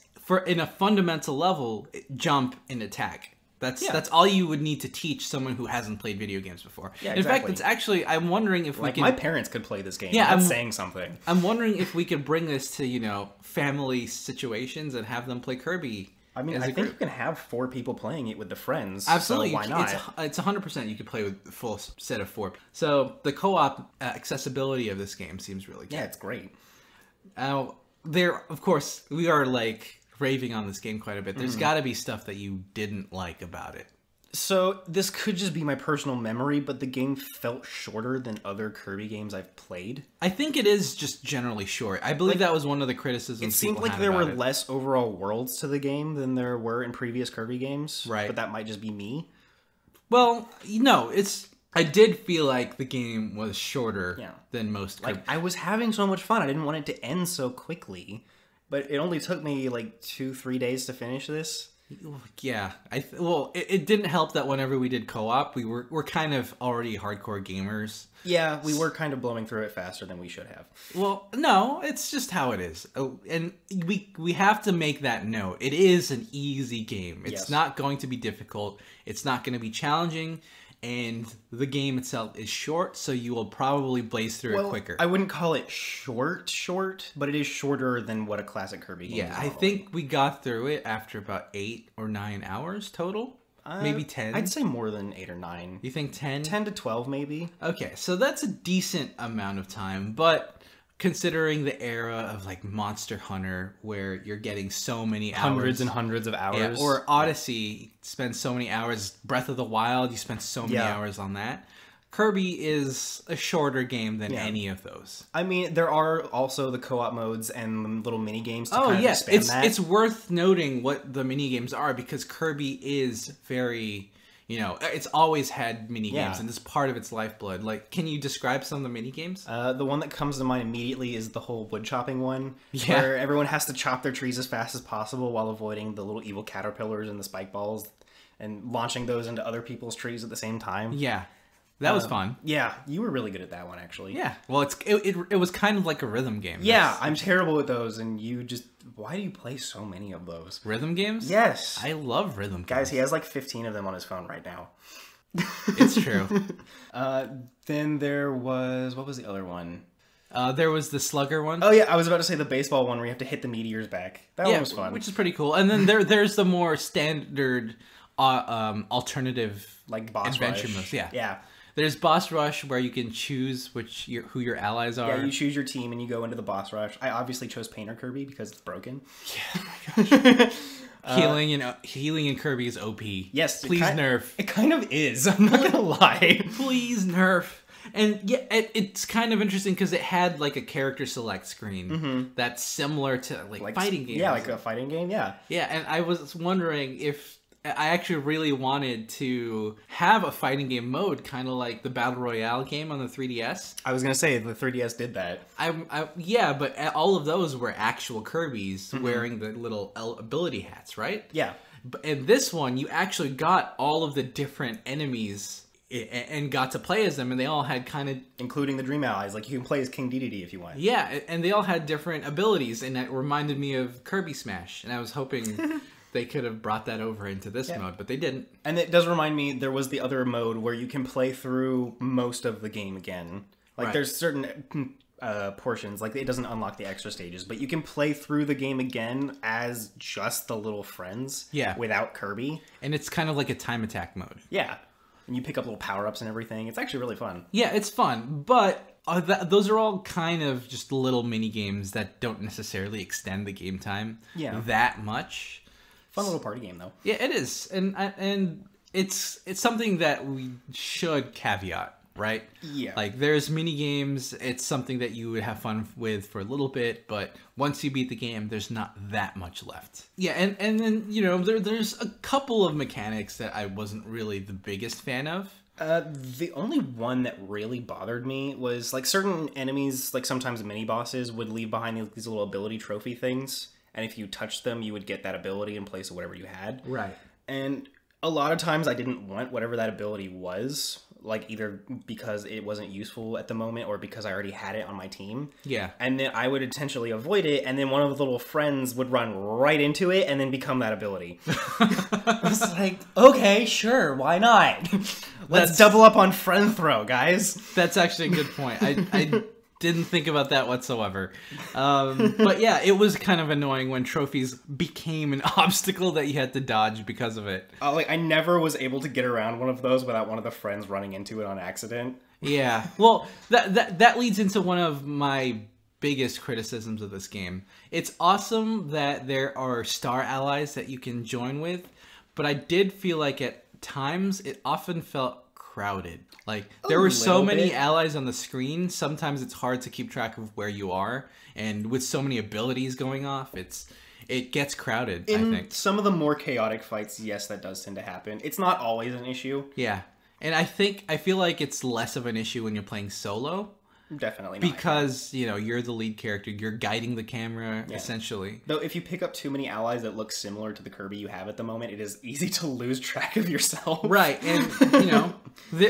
in a fundamental level, jump and attack. That's all you would need to teach someone who hasn't played video games before. Yeah, in fact, it's actually, I'm wondering if we can... my parents could play this game. Yeah, That's saying something. I'm wondering if we could bring this to, family situations and have them play Kirby. I mean, I think you can have 4 people playing it with the friends. Absolutely. So why not? It's 100% you could play with a full set of 4. So the co-op accessibility of this game seems really good. Yeah, it's great. Of course, we are like... raving on this game quite a bit. There's got to be stuff that you didn't like about it. So this could just be my personal memory, but the game felt shorter than other Kirby games I've played. I think it is just generally short. I believe that was one of the criticisms. It seemed like there were less overall worlds to the game than there were in previous Kirby games. Right. But that might just be me. Well, no, I did feel like the game was shorter than most Kirby. Like, I was having so much fun. I didn't want it to end so quickly. But it only took me like 2-3 days to finish this. Yeah, well, it didn't help that whenever we did co-op, we're kind of already hardcore gamers. Yeah, we were kind of blowing through it faster than we should have. Well, no, it's just how it is. Oh, and we have to make that note. It is an easy game. It's not going to be difficult. It's not going to be challenging. And the game itself is short, so you will probably blaze through it quicker. I wouldn't call it short, but it is shorter than what a classic Kirby game is. Yeah, I think we got through it after about 8 or 9 hours total. Maybe 10? I'd say more than 8 or 9. You think 10? 10 to 12, maybe. Okay, so that's a decent amount of time, but considering the era of like Monster Hunter, where you're getting so many hours, hundreds and hundreds of hours, or Odyssey, spend so many hours. Breath of the Wild, you spend so many hours on that. Kirby is a shorter game than any of those. I mean, there are also the co-op modes and little mini games to kind of expand that. It's worth noting what the mini games are, because Kirby is very, it's always had mini games, and it's part of its lifeblood. Like, can you describe some of the mini games? The one that comes to mind immediately is the whole wood chopping one, where everyone has to chop their trees as fast as possible while avoiding the little evil caterpillars and the spike balls, and launching those into other people's trees at the same time. Yeah. That was fun. Yeah, you were really good at that one, actually. Yeah, well, it was kind of like a rhythm game. Yeah, I'm terrible at those, and you just... Why do you play so many of those? Rhythm games? Yes. I love rhythm games. Guys, he has like 15 of them on his phone right now. It's true. Then there was... What was the other one? There was the slugger one. Oh, yeah, I was about to say the baseball one where you have to hit the meteors back. That one was fun. Which is pretty cool. And then there's the more standard alternative... Like boss adventure rush. modes. Yeah. Yeah. There's boss rush, where you can choose who your allies are. Yeah, you choose your team and you go into the boss rush. I obviously chose Painter Kirby because it's broken. Yeah, oh my gosh. Healing in Kirby is OP. Yes, please nerf. It kind of is. I'm not gonna lie. Please nerf. And yeah, it's kind of interesting because it had like a character select screen that's similar to like fighting games. Yeah, like a fighting game. Yeah. Yeah, and I was wondering if I actually really wanted to have a fighting game mode, kind of like the Battle Royale game on the 3DS. I was going to say, the 3DS did that. Yeah, but all of those were actual Kirbys wearing the little ability hats, right? Yeah. And this one, you actually got all of the different enemies and got to play as them, and they all had kind of... Including the Dream Allies. Like, you can play as King Dedede if you want. Yeah, and they all had different abilities, and that reminded me of Kirby Smash, and I was hoping... They could have brought that over into this mode, but they didn't. And it does remind me, there was the other mode where you can play through most of the game again. Like, there's certain portions, like it doesn't unlock the extra stages, but you can play through the game again as just the little friends without Kirby. And it's kind of like a time attack mode. Yeah. And you pick up little power-ups and everything. It's actually really fun. Yeah, it's fun, but... those are all kind of just little mini games that don't necessarily extend the game time that much. Fun little party game, though. Yeah, it is, and it's something that we should caveat, right? Yeah. Like, there's mini games. It's something that you would have fun with for a little bit, but once you beat the game, there's not that much left. Yeah, and then there's a couple of mechanics that I wasn't really the biggest fan of. The only one that really bothered me was like certain enemies, like sometimes mini bosses, would leave behind these little ability trophy things. And if you touched them, you would get that ability in place of whatever you had. Right. And a lot of times I didn't want whatever that ability was, like either because it wasn't useful at the moment or because I already had it on my team. Yeah. And then I would intentionally avoid it, and then one of the little friends would run right into it and then become that ability. I was like, okay, sure, why not? Let's double up on friend throw, guys. That's actually a good point. I didn't think about that whatsoever. But yeah, it was kind of annoying when trophies became an obstacle that you had to dodge because of it. Like, I never was able to get around one of those without one of the friends running into it on accident. Yeah. Well, that leads into one of my biggest criticisms of this game. It's awesome that there are star allies that you can join with, but I did feel like at times it often felt crowded. Like, there were so many allies on the screen, sometimes it's hard to keep track of where you are, and with so many abilities going off, it gets crowded, I think. Some of the more chaotic fights, yes, that does tend to happen. It's not always an issue. Yeah. And I feel like it's less of an issue when you're playing solo. Definitely not. Because, you know, you're the lead character. You're guiding the camera, essentially. Though if you pick up too many allies that look similar to the Kirby you have at the moment, it is easy to lose track of yourself. Right, and, you know,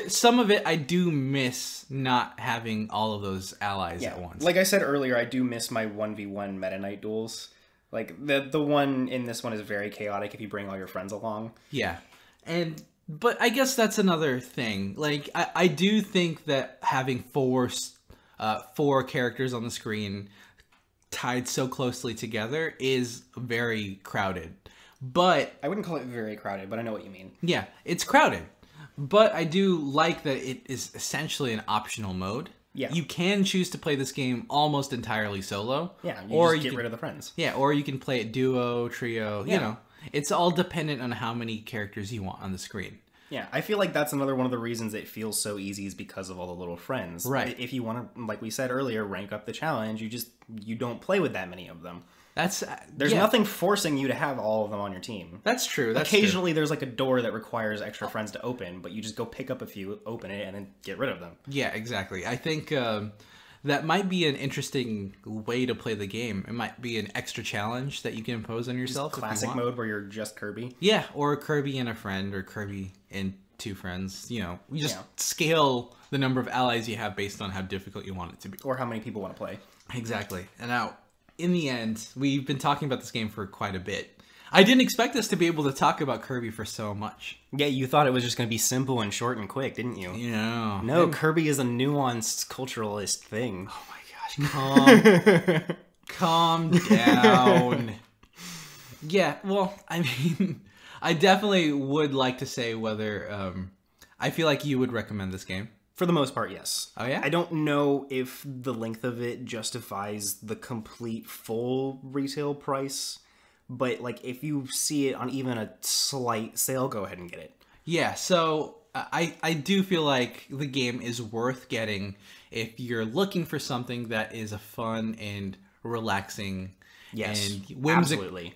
some of it I do miss not having all of those allies at once. Like I said earlier, I do miss my 1v1 Meta Knight duels. Like, the one in this one is very chaotic if you bring all your friends along. Yeah, but I guess that's another thing. Like, I do think that having four characters on the screen tied so closely together is very crowded. But I wouldn't call it very crowded, but I know what you mean. Yeah, it's crowded. But I do like that it is essentially an optional mode. Yeah. You can choose to play this game almost entirely solo. Yeah, or you just get rid of the friends. Yeah, or you can play it duo, trio, you know. It's all dependent on how many characters you want on the screen. Yeah, I feel like that's another one of the reasons it feels so easy is because of all the little friends. Right. If you want to, like we said earlier, rank up the challenge, you don't play with that many of them. There's nothing forcing you to have all of them on your team. That's true. Occasionally there's like a door that requires extra friends to open, but you just go pick up a few, open it, and then get rid of them. Yeah, exactly. I think that might be an interesting way to play the game. It might be an extra challenge that you can impose on yourself. Just classic mode where you're just Kirby. Yeah, or Kirby and a friend, or Kirby and two friends. You know, you just scale the number of allies you have based on how difficult you want it to be. Or how many people want to play. Exactly. And now, in the end, we've been talking about this game for quite a bit. I didn't expect us to be able to talk about Kirby for so much. Yeah, you thought it was just going to be simple and short and quick, didn't you? Yeah. No, Kirby is a nuanced culturalist thing. Oh my gosh, calm down. Yeah, well, I mean, I definitely would like to say whether I feel like you would recommend this game. For the most part, yes. Oh, yeah? I don't know if the length of it justifies the complete full retail price, but like if you see it on even a slight sale, go ahead and get it. Yeah, so I do feel like the game is worth getting if you're looking for something that is a fun and relaxing and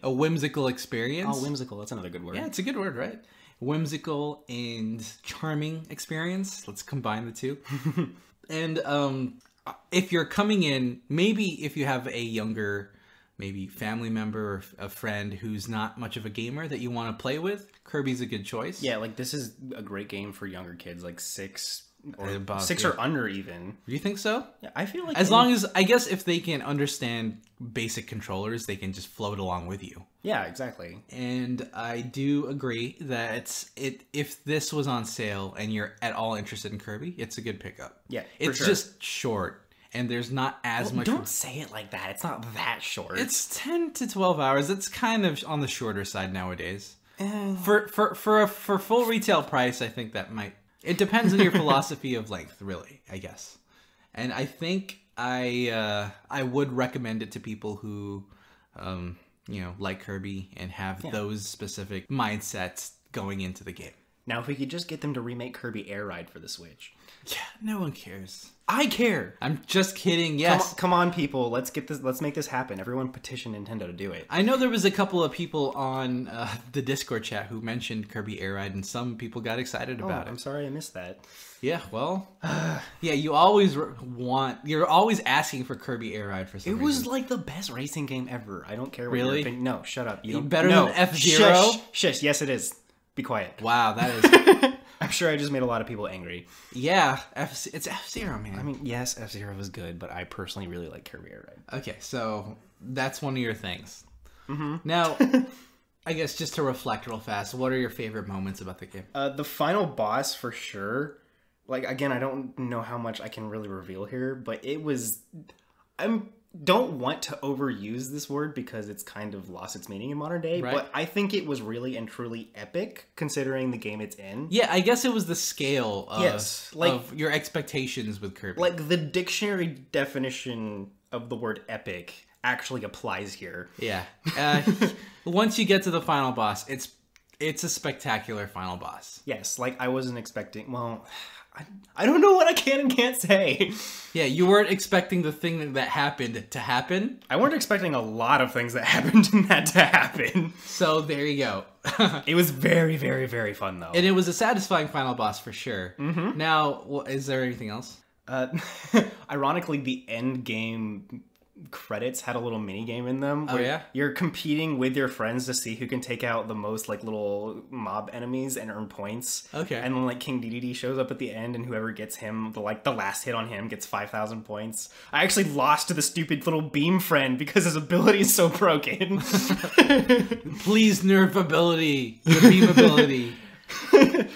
a whimsical experience. Oh, whimsical, that's another good word. Yeah, it's a good word, right? Whimsical and charming experience. Let's combine the two. And if you're coming in, maybe if you have a younger, maybe family member or a friend who's not much of a gamer that you want to play with, Kirby's a good choice. Yeah, like this is a great game for younger kids, like 6 or above, 6 or under even. Do you think so? Yeah, I feel like as long as, I guess if they can understand basic controllers, they can just float along with you. Yeah, exactly. And I do agree that if this was on sale and you're at all interested in Kirby, it's a good pickup. Yeah, it's just short. And there's not as much. Don't say it like that. It's not that short. It's 10 to 12 hours. It's kind of on the shorter side nowadays. For full retail price, I think that might. It depends on your philosophy of length, really. I guess. And I think I would recommend it to people who, like Kirby and have those specific mindsets going into the game. Now, if we could just get them to remake Kirby Air Ride for the Switch. Yeah, no one cares. I care. I'm just kidding. Yes. Come on, people. Let's make this happen. Everyone petition Nintendo to do it. I know there was a couple of people on the Discord chat who mentioned Kirby Air Ride, and some people got excited about it. I'm sorry I missed that. Yeah, well, yeah, you always you're always asking for Kirby Air Ride for some reason. It was like the best racing game ever. I don't care what really? your opinion. No, shut up. You don't, better than F-Zero? Shush. Yes, it is. Be quiet. Wow, that is... I'm sure I just made a lot of people angry. Yeah, it's F-Zero, man. I mean, yes, F-Zero was good, but I personally really like Kirby Air Ride. Okay, so that's one of your things. Mm-hmm. Now, I guess just to reflect real fast, what are your favorite moments about the game? The final boss, for sure. Like, again, I don't know how much I can really reveal here, but it was... don't want to overuse this word because it's kind of lost its meaning in modern day, but I think it was really and truly epic considering the game it's in. Yeah, I guess it was the scale of your expectations with Kirby. Like, the dictionary definition of the word epic actually applies here. Yeah. Once you get to the final boss, it's a spectacular final boss. Yes, like, I wasn't expecting... Well... I don't know what I can and can't say. Yeah, you weren't expecting the thing that happened to happen. I weren't expecting a lot of things that happened in that to happen. So there you go. It was very, very, very fun, though. And it was a satisfying final boss for sure. Mm-hmm. Now, is there anything else? Ironically, the end game credits had a little mini game in them where yeah? you're competing with your friends to see who can take out the most like little mob enemies and earn points. Okay. And then like King Dedede shows up at the end, and whoever gets him, the last hit on him gets 5,000 points. I actually lost to the stupid little beam friend because his ability is so broken. Please nerf ability. The beam ability.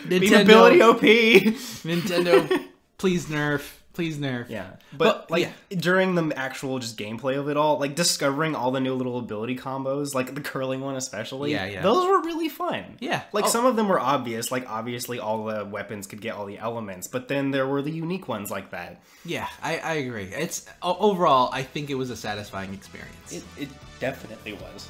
Beam ability OP. Nintendo, please nerf. Please nerf. Yeah. But during the actual just gameplay of it all, like discovering all the new little ability combos, like the curling one especially, those were really fun. Yeah. Like some of them were obvious, like obviously all the weapons could get all the elements, but then there were the unique ones like that. Yeah, I agree. It's overall, I think it was a satisfying experience. It definitely was.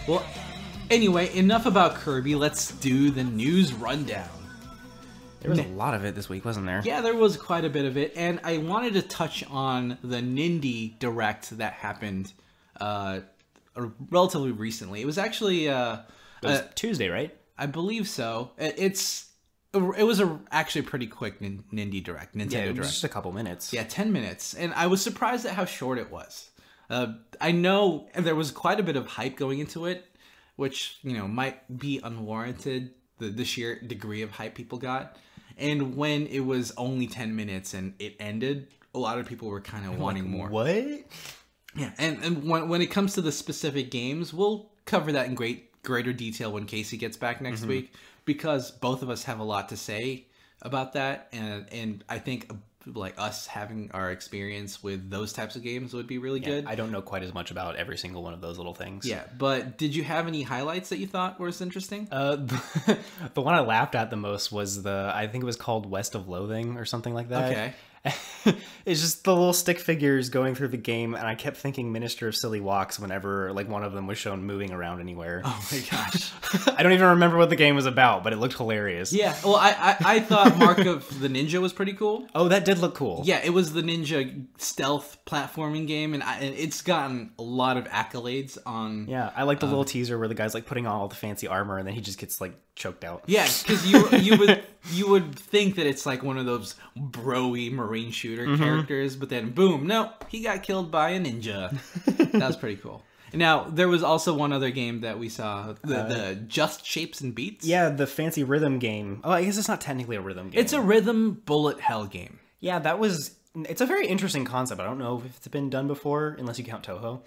Well, anyway, enough about Kirby. Let's do the news rundown. There was a lot of it this week, wasn't there? Yeah, there was quite a bit of it, and I wanted to touch on the Nindie Direct that happened relatively recently. It was actually it was Tuesday, right? I believe so. It was actually pretty quick Nindie Direct, Nintendo Direct. Direct. Just a couple minutes. Yeah, 10 minutes, and I was surprised at how short it was. I know there was quite a bit of hype going into it, which might be unwarranted. The sheer degree of hype people got. And when it was only 10 minutes and it ended, a lot of people were kind of wanting more. What? Yeah, and when it comes to the specific games, we'll cover that in greater detail when Casey gets back next week, because both of us have a lot to say about that, and I think like us having our experience with those types of games would be really good. I don't know quite as much about every single one of those little things. Yeah, but did you have any highlights that you thought were interesting? The one I laughed at the most was I think it was called West of Loathing or something like that. Okay. It's just the little stick figures going through the game, and I kept thinking Minister of Silly Walks whenever like one of them was shown moving around anywhere. Oh my gosh. I don't even remember what the game was about, but it looked hilarious. Yeah, well, I thought Mark of the Ninja was pretty cool. Oh, that did look cool. Yeah, it was the ninja stealth platforming game, and it's gotten a lot of accolades on... Yeah, I like the little teaser where the guy's like putting on all the fancy armor, and then he just gets like choked out. Yeah, because you would think that it's like one of those bro-y marine shooter characters, but then boom, no, he got killed by a ninja. That was pretty cool. Now, there was also one other game that we saw, the Just Shapes and Beats. Yeah, the fancy rhythm game. Oh, I guess it's not technically a rhythm game. It's a rhythm bullet hell game. Yeah, it's a very interesting concept. I don't know if it's been done before, unless you count Toho.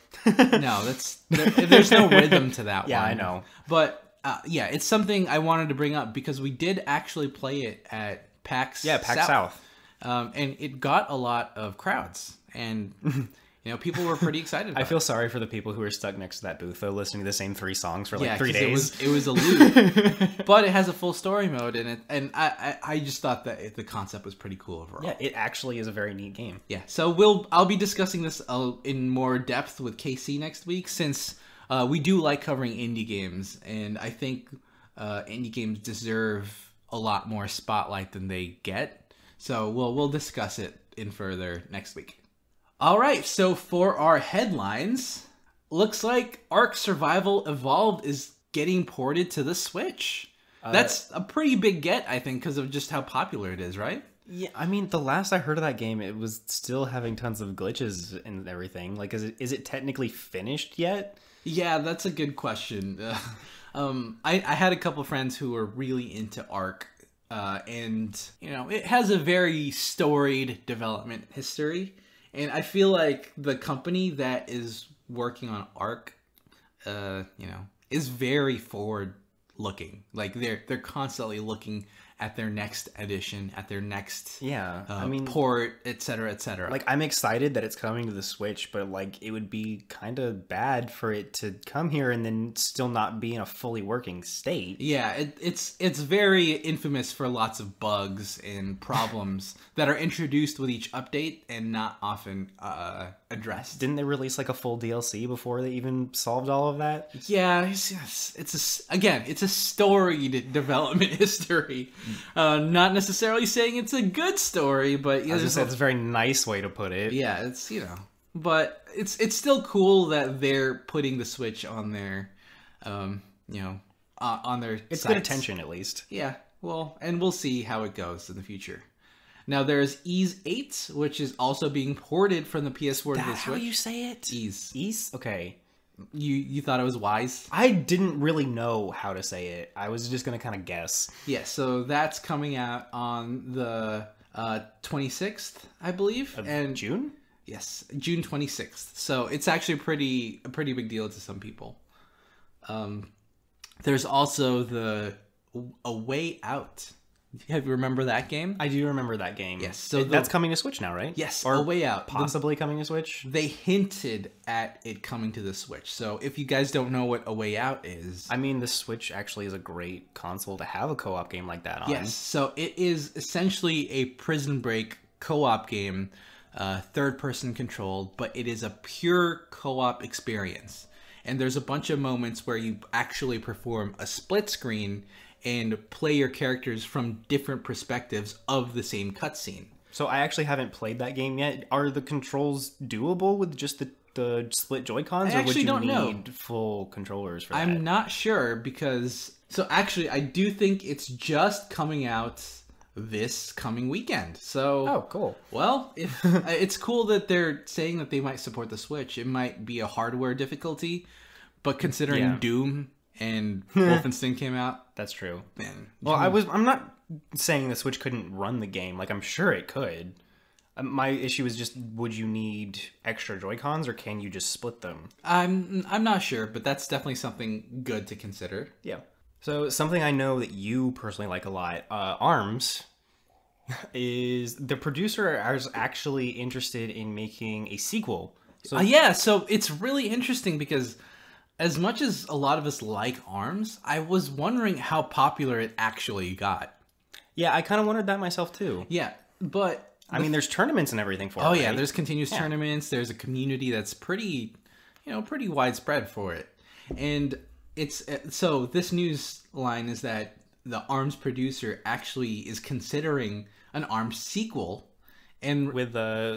No, there's no rhythm to that one. Yeah, I know. But yeah, it's something I wanted to bring up because we did actually play it at PAX South. And it got a lot of crowds, and people were pretty excited about I feel sorry for the people who are stuck next to that booth, though, listening to the same 3 songs for like 3 days. It was a loop, but it has a full story mode in it, and I just thought that the concept was pretty cool overall. Yeah, it actually is a very neat game. Yeah, so I'll be discussing this in more depth with KC next week, since we do like covering indie games, and I think indie games deserve a lot more spotlight than they get. So we'll discuss it in further next week. All right, so for our headlines, looks like Ark Survival Evolved is getting ported to the Switch. That's a pretty big get, I think, because of just how popular it is, right? Yeah, I mean, the last I heard of that game, it was still having tons of glitches and everything. Like, is it technically finished yet? Yeah, that's a good question. I had a couple friends who were really into Ark. And it has a very storied development history, and I feel like the company that is working on Ark, is very forward looking. Like they're constantly looking at their next edition, at their next port, etc., etc. Like, I'm excited that it's coming to the Switch, but like it would be kind of bad for it to come here and then still not be in a fully working state. Yeah, it's very infamous for lots of bugs and problems that are introduced with each update and not often addressed. Didn't they release like a full DLC before they even solved all of that? Yeah, it's a storied development history. Not necessarily saying it's a good story, but I was just saying it's a very nice way to put it. Yeah, it's but it's still cool that they're putting the Switch on their, on their. It's sites. good attention, at least. Yeah, well, and we'll see how it goes in the future. Now there's Ease 8, which is also being ported from the PS4 to the Switch. How do you say it? Ease. Okay. You thought it was wise? I didn't really know how to say it. I was just gonna kind of guess. Yeah, so that's coming out on the 26th, I believe, and June. Yes, June 26th. So it's actually a pretty big deal to some people. There's also A Way Out. Have you remember that game? I do remember that game. Yes. So that's coming to Switch now, right? Yes. Or A Way Out. Possibly coming to Switch. They hinted at it coming to the Switch. So if you guys don't know what A Way Out is... I mean, the Switch actually is a great console to have a co-op game like that on. Yes. So it is essentially a Prison Break co-op game, third-person controlled, but it is a pure co-op experience. And there's a bunch of moments where you actually perform a split screen and play your characters from different perspectives of the same cutscene. So I actually haven't played that game yet. Are the controls doable with just the split Joy-Cons, or would you need full controllers for that? I'm not sure because... So actually, I do think it's just coming out this coming weekend. So... Oh, cool. Well, it's cool that they're saying that they might support the Switch. It might be a hardware difficulty, but considering Doom and Wolfenstein came out, that's true. Man, well, I'm not saying the Switch couldn't run the game. Like, I'm sure it could. My issue is just, would you need extra Joy-Cons, or can you just split them? I'm not sure, but that's definitely something good to consider. Yeah. So something I know that you personally like a lot, ARMS, is the producer is actually interested in making a sequel. So so it's really interesting because as much as a lot of us like ARMS, I was wondering how popular it actually got. Yeah, I kind of wondered that myself too. Yeah, but... I mean, there's tournaments and everything for it. Oh, yeah, there's continuous tournaments. There's a community that's pretty widespread for it. And it's... So this news line is that the ARMS producer actually is considering an ARMS sequel. And with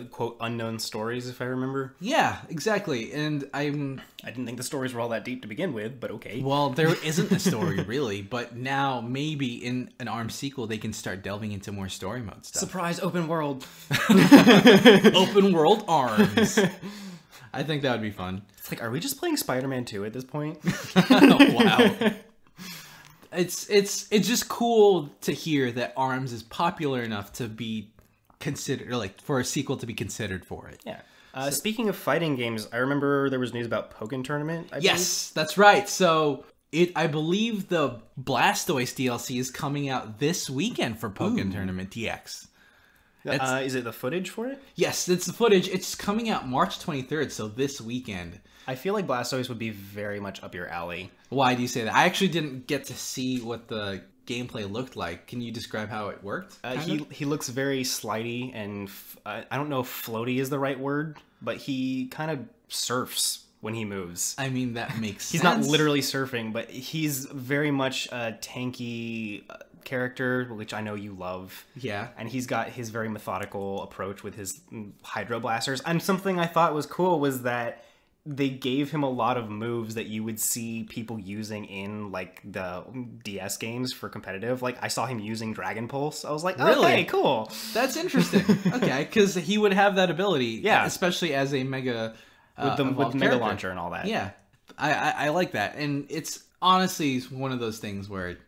quote unknown stories, if I remember. Yeah, exactly. And I didn't think the stories were all that deep to begin with, but okay. Well, there isn't a story really, but now maybe in an ARMS sequel they can start delving into more story mode stuff. Surprise, open world. Open world ARMS. I think that would be fun. It's like, are we just playing Spider-Man 2 at this point? Wow. It's just cool to hear that ARMS is popular enough to be considered, like, for a sequel to be considered for it. Yeah. Speaking of fighting games, I remember there was news about Pokken Tournament. Yes, that's right. So I believe the Blastoise DLC is coming out this weekend for Pokken Tournament DX. Is it the footage for it? Yes, it's the footage. It's coming out March 23rd, so this weekend. I feel like Blastoise would be very much up your alley. Why do you say that? I actually didn't get to see what the gameplay looked like. Can you describe how it worked? He looks very slidey and I don't know if floaty is the right word, but he kind of surfs when he moves. I mean, that makes sense. He's not literally surfing, but he's very much a tanky character, which I know you love. Yeah. And he's got his very methodical approach with his hydro blasters. And something I thought was cool was that they gave him a lot of moves that you would see people using in like the DS games for competitive. Like I saw him using Dragon Pulse. I was like, oh, really? Hey, cool. That's interesting. Okay, because he would have that ability. Yeah, especially as a mega with the Mega Launcher and all that. Yeah, I like that, and it's honestly one of those things where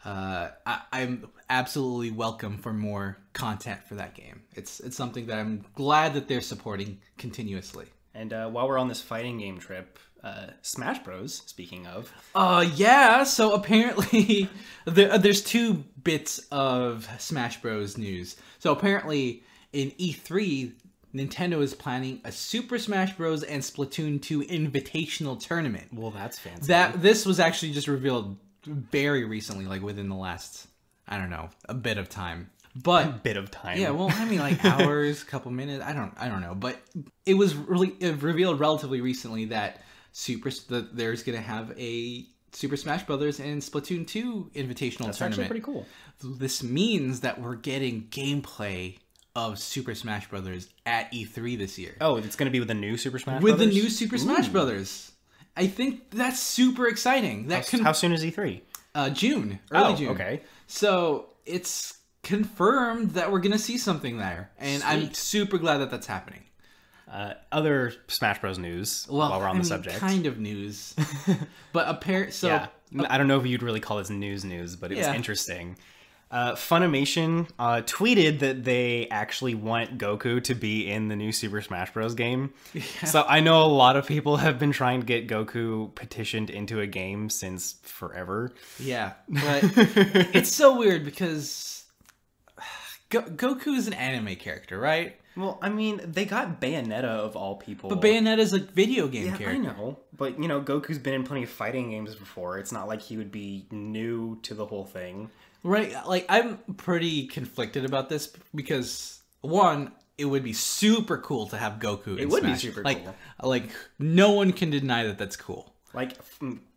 I'm absolutely welcome for more content for that game. It's something that I'm glad that they're supporting continuously. And while we're on this fighting game trip, Smash Bros, speaking of. Yeah, so apparently there's 2 bits of Smash Bros news. So apparently in E3, Nintendo is planning a Super Smash Bros. And Splatoon 2 invitational tournament. Well, that's fancy. This was actually just revealed very recently, like within the last, I don't know, a bit of time. But a bit of time. Yeah, well, I mean, like hours, couple minutes. I don't know, but it was really revealed relatively recently that there's gonna have a Super Smash Brothers and Splatoon 2 invitational That's tournament. actually pretty cool. This means that we're getting gameplay of Super Smash Brothers at E3 this year. Oh, it's gonna be with the new Super Smash with Brothers? the new Super Smash Brothers. I think that's super exciting. How soon is E3? June, early June. Okay. So it's confirmed that we're gonna see something there, and Sweet. I'm super glad that that's happening. Other Smash Bros news while we're on the subject. Kind of news, but yeah, I don't know if you'd really call this news, but it's interesting. Funimation tweeted that they actually want Goku to be in the new Super Smash Bros. Game. Yeah. So I know a lot of people have been trying to get Goku petitioned into a game since forever. Yeah, but it's so weird because Goku is an anime character, right? Well, I mean, they got Bayonetta of all people. But Bayonetta's a video game character. I know. But, you know, Goku's been in plenty of fighting games before. It's not like he would be new to the whole thing. Right. Like, I'm pretty conflicted about this because, one, it would be super cool to have Goku in Smash. It would be super cool. Like, no one can deny that that's cool. Like,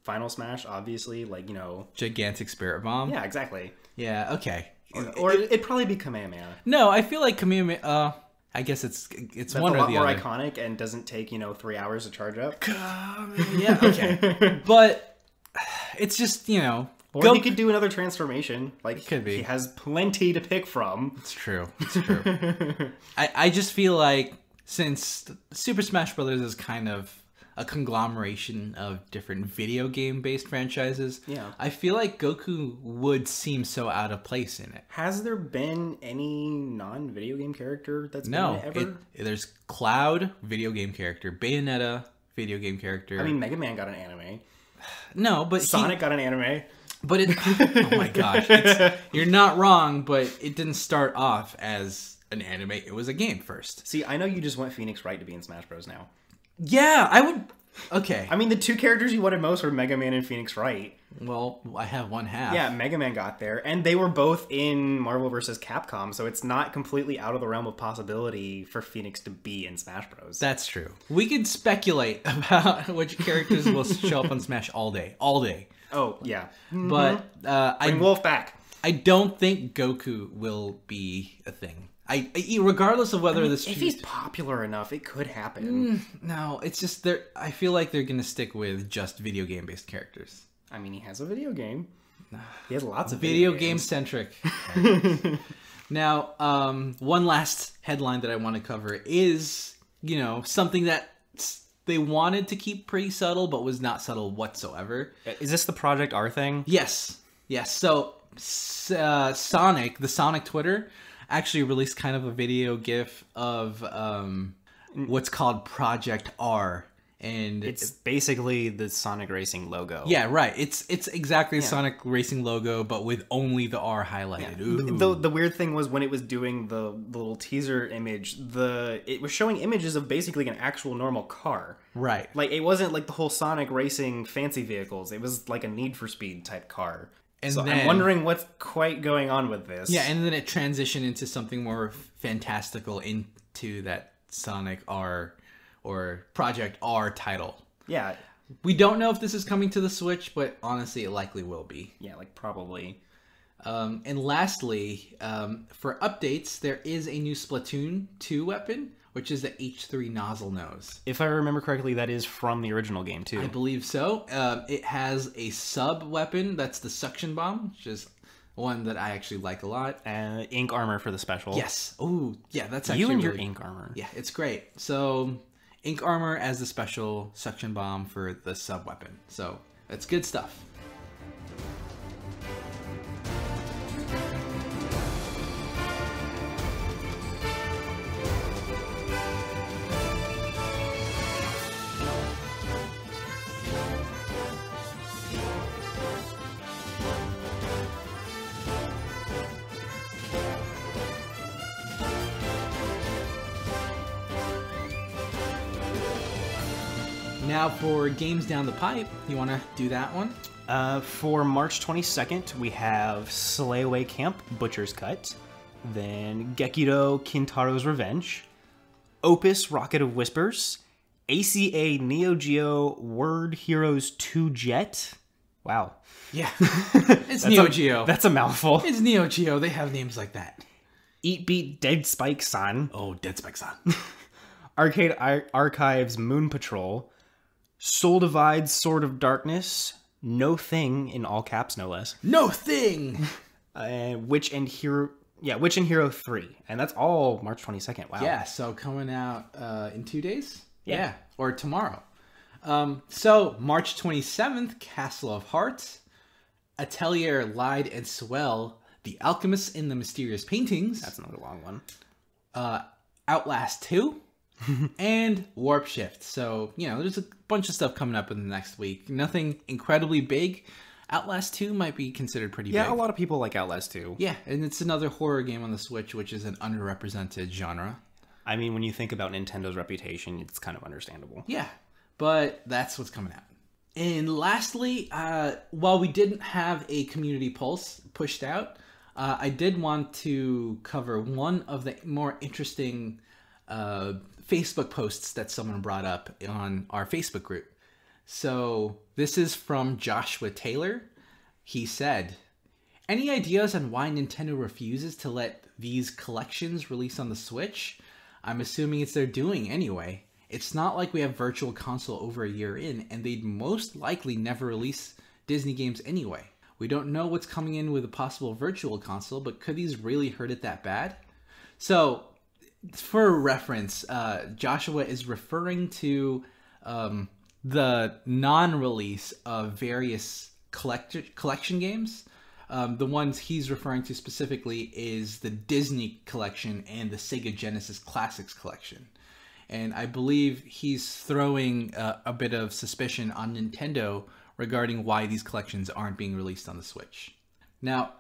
Final Smash, obviously. Like, you know... Gigantic Spirit Bomb. Yeah, exactly. Yeah, okay. Or it'd probably be Kamehameha. No, I feel like Kamehameha... I guess it's That's one or the more other. Iconic and doesn't take 3 hours to charge up. Yeah, okay, but it's just or he could do another transformation. Like could be. He has plenty to pick from. It's true. It's true. I just feel like since Super Smash Brothers is kind of a conglomeration of different video game based franchises. Yeah. I feel like Goku would seem so out of place in it. Has there been any non-video game character that's been in it ever? There's Cloud, video game character. Bayonetta, video game character. I mean, Mega Man got an anime. No, but Sonic got an anime. But it... oh my gosh. You're not wrong, but it didn't start off as an anime. It was a game first. See, I know you just want Phoenix Wright to be in Smash Bros. Now. Yeah, I would... Okay. I mean, the 2 characters you wanted most were Mega Man and Phoenix Wright. Well, I have one half. Yeah, Mega Man got there. And they were both in Marvel vs. Capcom, so it's not completely out of the realm of possibility for Phoenix to be in Smash Bros. That's true. We could speculate about which characters will show up on Smash all day. All day. Oh, yeah. But Bring Wolf back. I don't think Goku will be a thing. Regardless of whether if he's popular enough, it could happen. No, it's just I feel like they're gonna stick with just video game based characters. I mean, he has a video game. He has lots of video game centric. Now, one last headline that I want to cover is something that they wanted to keep pretty subtle, but was not subtle whatsoever. Is this the Project R thing? Yes. So Sonic, the Sonic Twitter, actually released kind of a video gif of what's called Project R, and it's basically the Sonic Racing logo. Yeah, right. It's exactly the Sonic Racing logo, but with only the R highlighted. Yeah. The weird thing was when it was doing the little teaser image, it was showing images of basically an actual normal car. Right. Like it wasn't like the whole Sonic Racing fancy vehicles. It was like a Need for Speed type car. And so I'm wondering what's quite going on with this. Yeah, and then it transitioned into something more fantastical into that Sonic R or Project R title. Yeah. We don't know if this is coming to the Switch, but honestly, it likely will be. Yeah, like probably. And lastly, for updates, there is a new Splatoon 2 weapon, which is the H3 nozzle nose. If I remember correctly, that is from the original game, too. I believe so. It has a sub-weapon, that's the suction bomb, which is one that I actually like a lot. Ink armor for the special. Yes. Oh, yeah, that's actually you and really... your ink armor. Yeah, it's great. So, ink armor as the special, suction bomb for the sub-weapon. So, that's good stuff. Now for games down the pipe, you want to do that one? For March 22nd, we have Slayaway Camp, Butcher's Cut, then Gekido, Kintaro's Revenge, Opus, Rocket of Whispers, ACA NeoGeo Word Heroes 2 Jet. Wow. Yeah. It's NeoGeo. That's a mouthful. It's NeoGeo. They have names like that. Eat Beat Dead Spike San. Oh, Dead Spike San. Arcade Archives Moon Patrol, Soul Divide Sword of Darkness, No Thing, in all caps no less. No Thing! Witch and Hero 3. And that's all March 22nd. Wow. Yeah, so coming out in 2 days? Yeah. Or tomorrow. So March 27th, Castle of Hearts, Atelier Lied and Swell, The Alchemist in the Mysterious Paintings. That's another long one. Outlast 2. And Warp Shift. So, you know, there's a bunch of stuff coming up in the next week. Nothing incredibly big. Outlast 2 might be considered pretty big. Yeah, a lot of people like Outlast 2. Yeah, and it's another horror game on the Switch, which is an underrepresented genre. I mean, when you think about Nintendo's reputation, it's kind of understandable. Yeah, but that's what's coming out. And lastly, while we didn't have a community pulse pushed out, I did want to cover one of the more interesting Facebook posts that someone brought up on our Facebook group. So this is from Joshua Taylor. He said, "Any ideas on why Nintendo refuses to let these collections release on the Switch? I'm assuming it's their doing anyway. It's not like we have Virtual Console over a year in, and they'd most likely never release Disney games anyway. We don't know what's coming in with a possible Virtual Console, but could these really hurt it that bad?" So, for reference, Joshua is referring to the non-release of various collection games. The ones he's referring to specifically is the Disney collection and the Sega Genesis Classics collection. And I believe he's throwing a bit of suspicion on Nintendo regarding why these collections aren't being released on the Switch. Now,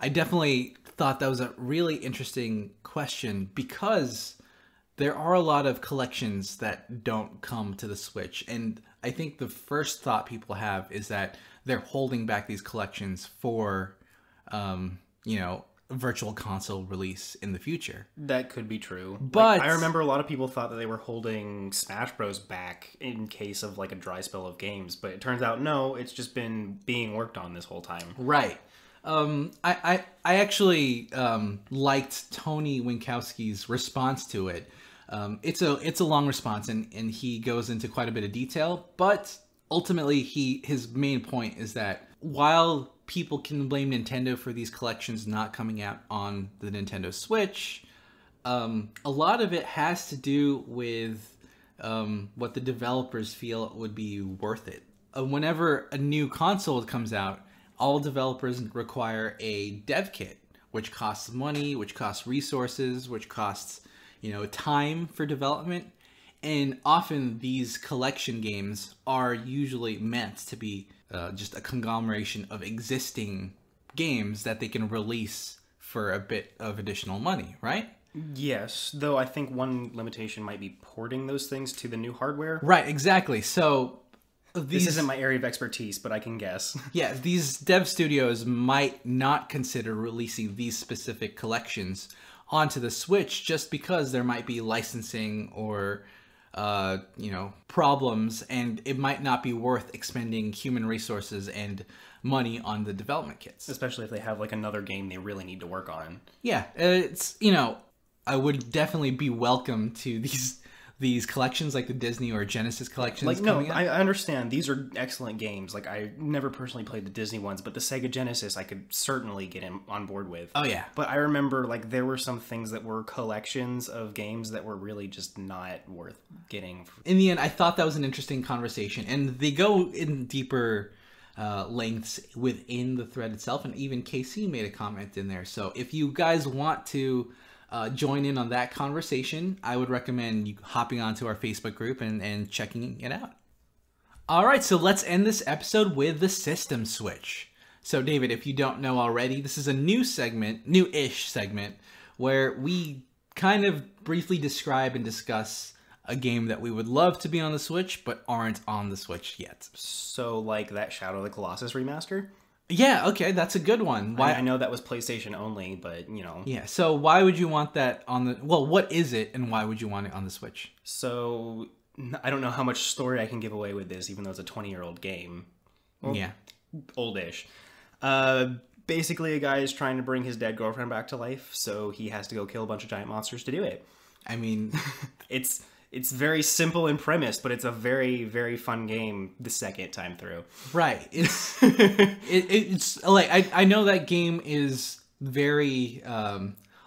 I definitely thought that was a really interesting question because there are a lot of collections that don't come to the Switch. And I think the first thought people have is that they're holding back these collections for, you know, Virtual Console release in the future. That could be true. But I remember a lot of people thought that they were holding Smash Bros back in case of like a dry spell of games, but it turns out no, it's just been being worked on this whole time. Right. I actually liked Tony Winkowski's response to it. It's a long response and he goes into quite a bit of detail, but ultimately his main point is that while people can blame Nintendo for these collections not coming out on the Nintendo Switch, a lot of it has to do with what the developers feel would be worth it. Whenever a new console comes out, all developers require a dev kit, which costs money, which costs resources, which costs, you know, time for development. And often these collection games are usually meant to be just a conglomeration of existing games that they can release for a bit of additional money, right? Yes, though I think one limitation might be porting those things to the new hardware. Right, exactly. So this isn't my area of expertise, but I can guess. Yeah, these dev studios might not consider releasing these specific collections onto the Switch just because there might be licensing or you know, problems, and it might not be worth expending human resources and money on the development kits. Especially if they have like another game they really need to work on. Yeah, it's, you know, I would definitely be welcome to these collections, like the Disney or Genesis collections. Like, no, I understand. These are excellent games. Like, I never personally played the Disney ones, but the Sega Genesis I could certainly get on board with. Oh, yeah. But I remember, like, there were some things that were collections of games that were really just not worth getting. In the end, I thought that was an interesting conversation, and they go in deeper lengths within the thread itself, and even KC made a comment in there. So if you guys want to join in on that conversation, I would recommend you hopping onto our Facebook group and checking it out. All right, so let's end this episode with the system switch. So David, if you don't know already, this is a new segment, new-ish segment, where we kind of briefly describe and discuss a game that we would love to be on the Switch, but aren't on the Switch yet. So, like that Shadow of the Colossus remaster? Yeah, okay, that's a good one. Why? I know that was PlayStation only, but, you know. Yeah, so why would you want that on the... Well, what is it, and why would you want it on the Switch? So, I don't know how much story I can give away with this, even though it's a 20-year-old game. Well, yeah. Oldish. Basically, a guy is trying to bring his dead girlfriend back to life, so he has to go kill a bunch of giant monsters to do it. I mean... It's very simple in premise, but it's a very, very fun game the second time through. Right. It's like I know that game is very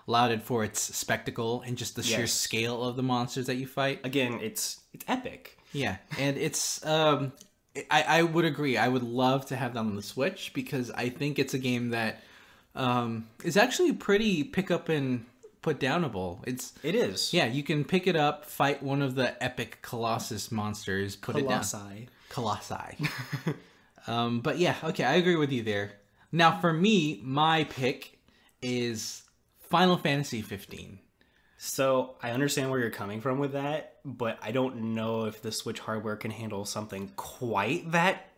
lauded for its spectacle and just the sheer scale of the monsters that you fight. Again, it's epic. Yeah, and it's I would agree. I would love to have that on the Switch because I think it's a game that is actually pretty pick up and put downable. It is. Yeah, you can pick it up, fight one of the epic Colossus monsters, put it down. Colossi. But yeah, okay, I agree with you there. Now for me, my pick is Final Fantasy 15. So I understand where you're coming from with that, but I don't know if the Switch hardware can handle something quite that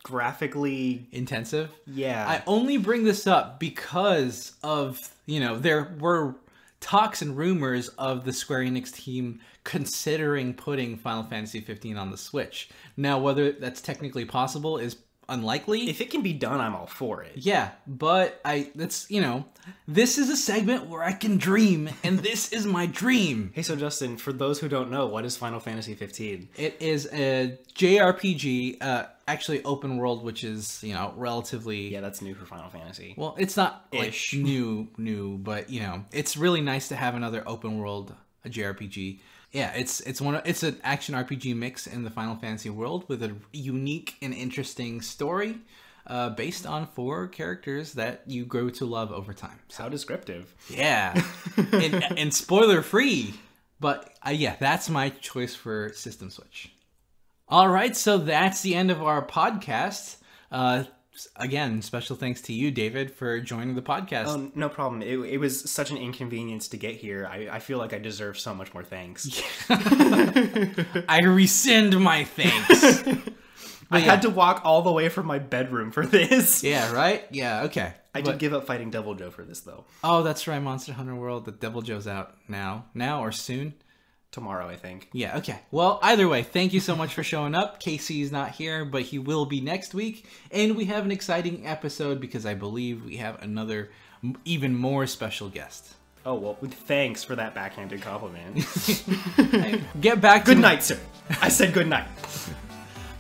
graphically intensive. Yeah. I only bring this up because of, there were talks and rumors of the Square Enix team considering putting Final Fantasy 15 on the Switch. Now, whether that's technically possible is unlikely. If it can be done, I'm all for it. Yeah, but this is a segment where I can dream, and this is my dream. Hey, so Justin, for those who don't know, what is Final Fantasy 15? It is a JRPG, actually open world, which is, relatively... Yeah, that's new for Final Fantasy. Well, it's not like new, but, it's really nice to have another open world JRPG. Yeah, it's an action RPG mix in the Final Fantasy world with a unique and interesting story based on 4 characters that you grow to love over time. So. How descriptive. Yeah, and spoiler free. But yeah, that's my choice for System Switch. All right, so that's the end of our podcast. Again, special thanks to you, David, for joining the podcast. Oh, no problem. It was such an inconvenience to get here. I feel like I deserve so much more thanks. I rescind my thanks. I had to walk all the way from my bedroom for this. Yeah, right? Yeah, okay. I did give up fighting Devil Joe for this, though. Oh, that's right. Monster Hunter World. The Devil Joe's out now. Now or soon? Tomorrow, I think. Yeah, okay. Well, either way, thank you so much for showing up. Casey's not here, but he will be next week. And we have an exciting episode because I believe we have another even more special guest. Oh, well, thanks for that backhanded compliment. Get back to Good night, sir. I said good night.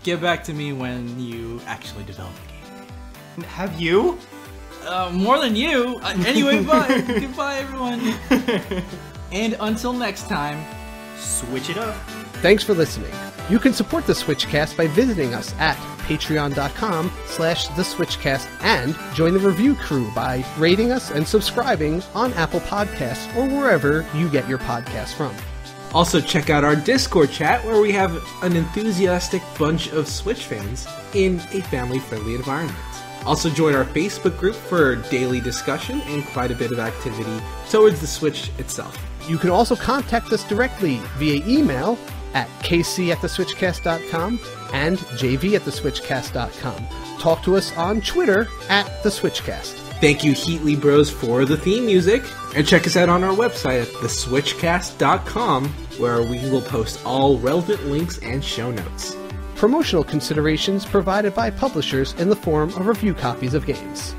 Get back to me when you actually develop the game. Have you? More than you. Anyway, bye. Goodbye, everyone. And until next time, switch it up. Thanks for listening. You can support the SwitchCast by visiting us at patreon.com/theswitchcast and join the review crew by rating us and subscribing on Apple Podcasts or wherever you get your podcasts from. Also check out our Discord chat where we have an enthusiastic bunch of Switch fans in a family-friendly environment. Also join our Facebook group for daily discussion and quite a bit of activity towards the Switch itself. You can also contact us directly via email at kc@theswitchcast.com and jv@theswitchcast.com. Talk to us on Twitter at TheSwitchCast. Thank you, HeatleyBros, for the theme music. And check us out on our website at theswitchcast.com, where we will post all relevant links and show notes. Promotional considerations provided by publishers in the form of review copies of games.